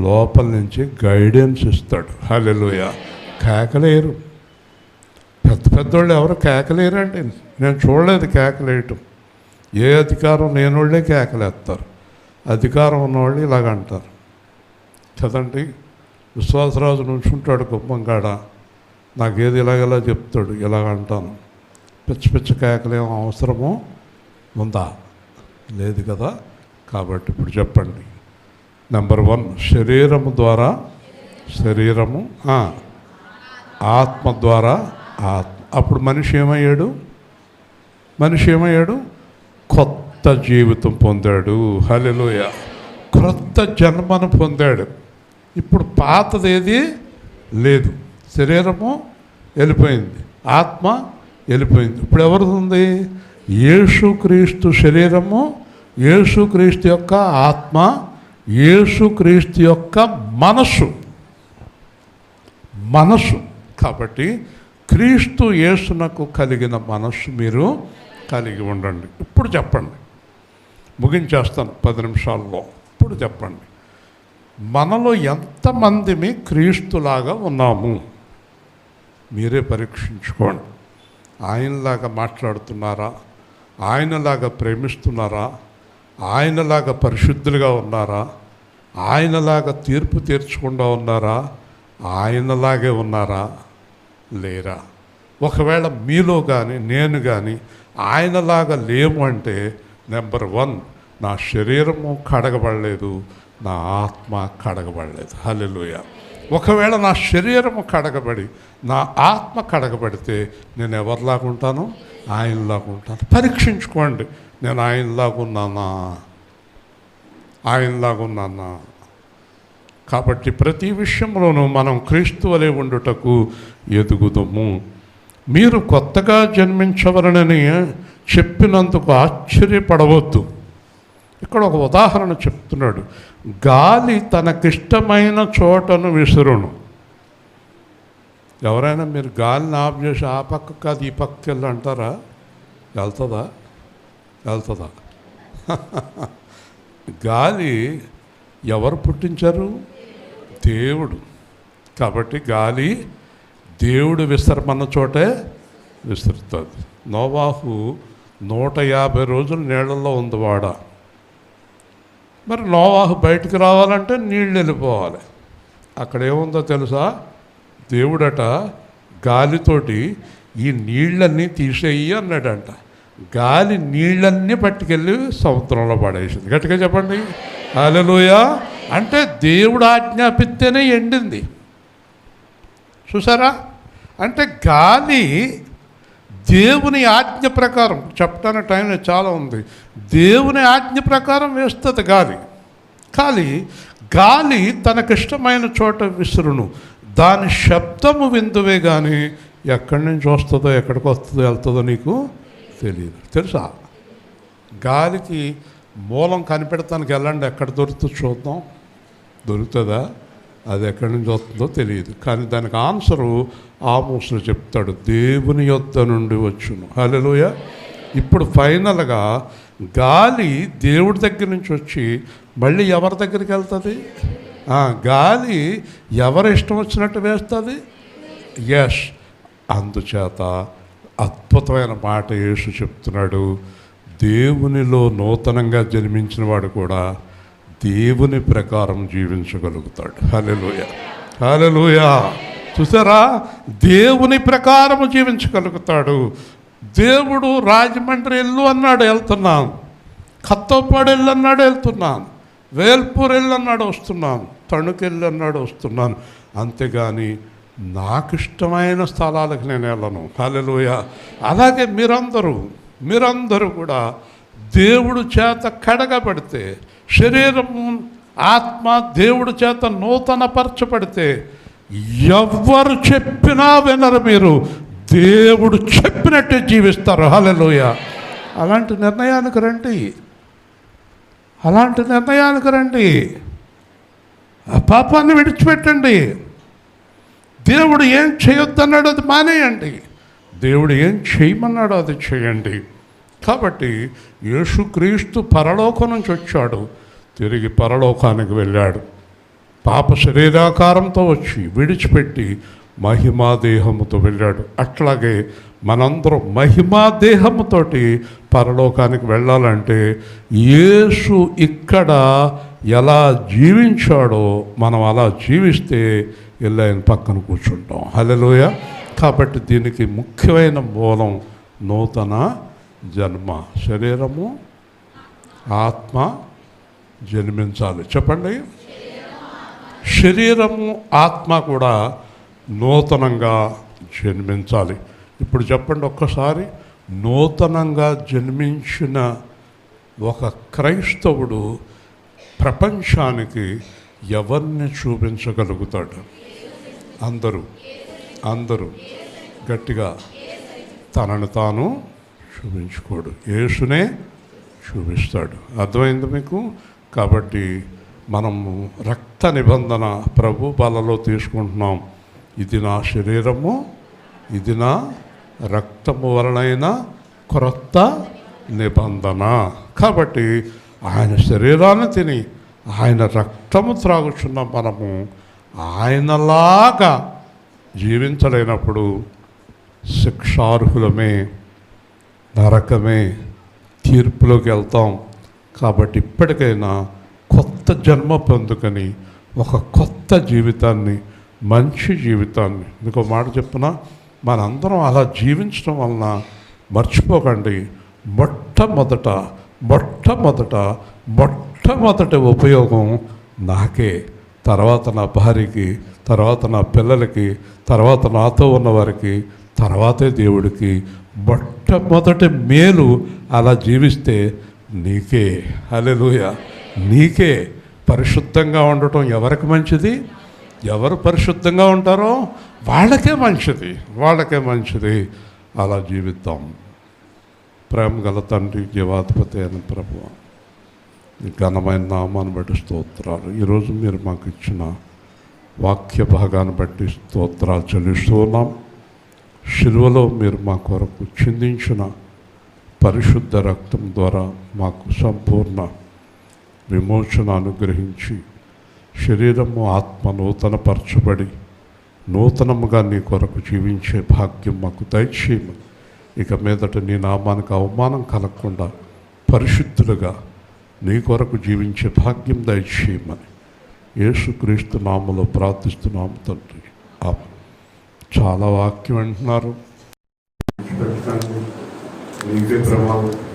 లోపల నుంచి గైడెన్స్ ఇస్తాడు. హల్లెలూయా. కేకలేరు. పెద్దోళ్ళు ఎవరు కేకలేరండి, నేను చూడలేదు కేకలేయటం. ఏ అధికారం లేనోళ్ళే కేకలేస్తారు, అధికారం ఉన్నవాళ్ళు ఇలాగ అంటారు కదండి. విశ్వాసరాజు నుంచుంటాడు కుప్పంకాడ, నాకేది ఇలాగెలా చెప్తాడు, ఇలాగ అంటాను. పిచ్చ కేకలేం అవసరమో ఉందా? లేదు కదా. కాబట్టి ఇప్పుడు చెప్పండి. నెంబర్ 1, శరీరము ద్వారా శరీరము, ఆత్మ ద్వారా ఆత్మ. అప్పుడు మనిషి ఏమయ్యాడు? కొత్త జీవితం పొందాడు. హల్లెలూయా. క్రొత్త జన్మను పొందాడు. ఇప్పుడు పాతదేది లేదు. శరీరము వెళ్ళిపోయింది, ఆత్మ వెళ్ళిపోయింది. ఇప్పుడు ఎవరిది ఉంది? యేసుక్రీస్తు శరీరము, యేసుక్రీస్తు యొక్క ఆత్మ, యేసుక్రీస్తు యొక్క మనస్సు. కాబట్టి క్రీస్తు యేసునకు కలిగిన మనస్సు మీరు కలిగి ఉండండి. ఇప్పుడు చెప్పండి, ముగించేస్తాను 10 నిమిషాల్లో. ఇప్పుడు చెప్పండి, మనలో ఎంతమందిమి క్రీస్తులాగా ఉన్నాము? మీరే పరీక్షించుకోండి. ఆయనలాగా మాట్లాడుతున్నారా? ఆయనలాగా ప్రేమిస్తున్నారా? ఆయనలాగా పరిశుద్ధులుగా ఉన్నారా? ఆయనలాగా తీర్పు తీర్చకుండా ఉన్నారా? ఆయనలాగే ఉన్నారా? లేరా? ఒకవేళ మీలో కానీ నేను కానీ ఆయనలాగా లేము అంటే నెంబర్ 1, నా శరీరము కడగబడలేదు, నా ఆత్మ కడగబడలేదు. హల్లెలూయా. ఒకవేళ నా శరీరము కడగబడి నా ఆత్మ కడగబడితే నేను ఎవరిలాగా ఉంటాను? ఆయనలాగా ఉంటాను. పరీక్షించుకోండి, నేను ఆయనలాగా ఉన్నానా? కాబట్టి ప్రతి విషయంలోనూ మనం క్రీస్తు వలె ఉండుటకు ఎదుగుదము. మీరు కొత్తగా జన్మించవలనని చెప్పినందుకు ఆశ్చర్యపడవద్దు. ఇక్కడ ఒక ఉదాహరణ చెప్తున్నాడు. గాలి తనకిష్టమైన చోటను విసురును. ఎవరైనా మీరు గాలిని ఆఫ్ చేసి ఆ పక్క కాదు ఈ పక్కకి వెళ్ళి అంటారా? వెళ్తుందా? గాలి ఎవరు పుట్టించారు? దేవుడు. కాబట్టి గాలి దేవుడు విసరమన్న చోటే విసురుతుంది. నోవాహు 150 రోజులు నీళ్ళల్లో ఉంది వాడ. మరి నోవాహు బయటికి రావాలంటే నీళ్ళు వెళ్ళిపోవాలి. అక్కడ ఏముందో తెలుసా? దేవుడట గాలితోటి ఈ నీళ్ళన్నీ తీసేయి అన్నాడంట. గాలి నీళ్ళన్నీ పట్టుకెళ్ళి సముద్రంలో పడేసింది. గట్టిగా చెప్పండి హల్లెలూయా. అంటే దేవుడు ఆజ్ఞాపిస్తేనే ఎండింది. చూసారా? అంటే గాలి దేవుని ఆజ్ఞ ప్రకారం, చెప్పడానికి టైం చాలా ఉంది, దేవుని ఆజ్ఞ ప్రకారం వేస్తుంది గాలి తనకిష్టమైన చోట విసురును. దాని శబ్దము విందువే కానీ ఎక్కడి నుంచి వస్తుందో ఎక్కడికి వస్తుందో వెళ్తుందో నీకు తెలియదు. తెలుసా? గాలికి మూలం కనిపెడతానికి వెళ్ళండి, ఎక్కడ దొరుకుతుందో చూద్దాం. దొరుకుతుందా? అది ఎక్కడి నుంచి వస్తుందో తెలియదు. కానీ దానికి ఆన్సరు ఆమోసులో చెప్తాడు, దేవుని యొద్ద నుండి వచ్చును. హల్లెలూయా. ఇప్పుడు ఫైనల్గా గాలి దేవుడి దగ్గర నుంచి వచ్చి మళ్ళీ ఎవరి దగ్గరికి వెళ్తుంది? గాలి ఎవరి ఇష్టం వచ్చినట్టు వేస్తుంది. ఎస్. అందుచేత అద్భుతమైన మాట యేసు చెప్తున్నాడు, దేవునిలో నూతనంగా జన్మించిన వాడు కూడా దేవుని ప్రకారం జీవించగలుగుతాడు. హల్లెలూయా, హల్లెలూయా. చూసారా? దేవుని ప్రకారం జీవించగలుగుతాడు. దేవుడు రాజమండ్రి వెళ్ళు అన్నాడు, వెళ్తున్నాను. ఖత్తోపాడు వెళ్ళు అన్నాడు, వెళ్తున్నాను. వేల్పూర్ వెళ్ళు అన్నాడు, వస్తున్నాను. తణుకెళ్ళు అన్నాడు, వస్తున్నాను. అంతేగాని నాకు ఇష్టమైన స్థలాలకు నేను వెళ్ళను. హల్లెలూయా. అలాగే మీరందరూ కూడా దేవుడు చేత కడగబడితే, శరీరము ఆత్మ దేవుడి చేత నూతనపరచబడితే ఎవ్వరు చెప్పినా వినరు. మీరు దేవుడు చెప్పినట్టే జీవిస్తారు. హల్లెలూయా. అలాంటి నిర్ణయానికి రండి. ఆ పాపాన్ని విడిచిపెట్టండి. దేవుడు ఏం చేయొద్దన్నాడో అది మానేయండి. దేవుడు ఏం చేయమన్నాడో అది చేయండి. కాబట్టి యేసుక్రీస్తు పరలోకం నుంచి వచ్చాడు, తిరిగి పరలోకానికి వెళ్ళాడు. పాప శరీరాకారంతో వచ్చి విడిచిపెట్టి మహిమాదేహముతో వెళ్ళాడు. అట్లాగే మనందరం మహిమాదేహముతోటి పరలోకానికి వెళ్ళాలంటే యేసు ఇక్కడ ఎలా జీవించాడో మనం అలా జీవిస్తే వెళ్ళి ఆయన పక్కన కూర్చుంటాం. హల్లెలూయా. కాబట్టి దీనికి ముఖ్యమైన మూలం నూతన జన్మ. శరీరము ఆత్మ జన్మించాలి. చెప్పండి. శరీరము ఆత్మ కూడా నూతనంగా జన్మించాలి. ఇప్పుడు చెప్పండి ఒక్కసారి, నూతనంగా జన్మించిన ఒక క్రైస్తవుడు ప్రపంచానికి ఎవరిని చూపించగలుగుతాడు? అందరూ గట్టిగా తనను తాను చూపించుకోడు, యేసునే చూపిస్తాడు. అర్థమైంది మీకు? కాబట్టి మనము రక్త నిబంధన ప్రభు బలలో తీసుకుంటున్నాం. ఇది నా శరీరము, ఇది నా రక్తము వలనైన క్రొత్త నిబంధన. కాబట్టి ఆయన శరీరాన్ని తిని ఆయన రక్తము త్రాగుచున్న మనము ఆయనలాగా జీవించలేనప్పుడు శిక్షార్హులమే, నరకమే, తీర్పులోకి వెళ్తాం. కాబట్టి ఇప్పటికైనా కొత్త జన్మ పొందుకొని ఒక కొత్త జీవితాన్ని, మంచి జీవితాన్ని, మీకు మాట చెప్పున మనందరం అలా జీవించడం వలన మర్చిపోకండి, మొట్టమొదట ఉపయోగం నాకే, తర్వాత నా భార్యకి, తర్వాత నా పిల్లలకి, తర్వాత నాతో ఉన్నవారికి, తర్వాతే దేవుడికి. మొట్టమొదటి మేలు అలా జీవిస్తే నీకే. హల్లెలూయా. నీకే. పరిశుద్ధంగా ఉండటం ఎవరికి మంచిది? ఎవరు పరిశుద్ధంగా ఉంటారో వాళ్ళకే మంచిది. అలా జీవిద్దాం. ప్రేమ గల తండ్రి, జీవాధిపతి అయిన ప్రభువా, నీ ఘనమైన నామాన్ని బట్టి స్తోత్రాలు. ఈరోజు మీరు మాకు ఇచ్చిన వాక్య భాగాన్ని బట్టి స్తోత్రాలు చెల్లిస్తున్నాం. శిలువలో మీరు మా కొరకు చిందించిన పరిశుద్ధ రక్తం ద్వారా మాకు సంపూర్ణ విమోచన అనుగ్రహించి శరీరము ఆత్మ నూతనపరచబడి నూతనముగా నీ కొరకు జీవించే భాగ్యం మాకు దయచేయమని, ఇక మీదట నీ నామానికి అవమానం కలగకుండా పరిశుద్ధులుగా నీ కొరకు జీవించే భాగ్యం దయచేయమని యేసుక్రీస్తు నామములో ప్రార్థిస్తున్నాము తండ్రి. చాలా వాక్యం అంటున్నారు. నీకే ప్రమాదం.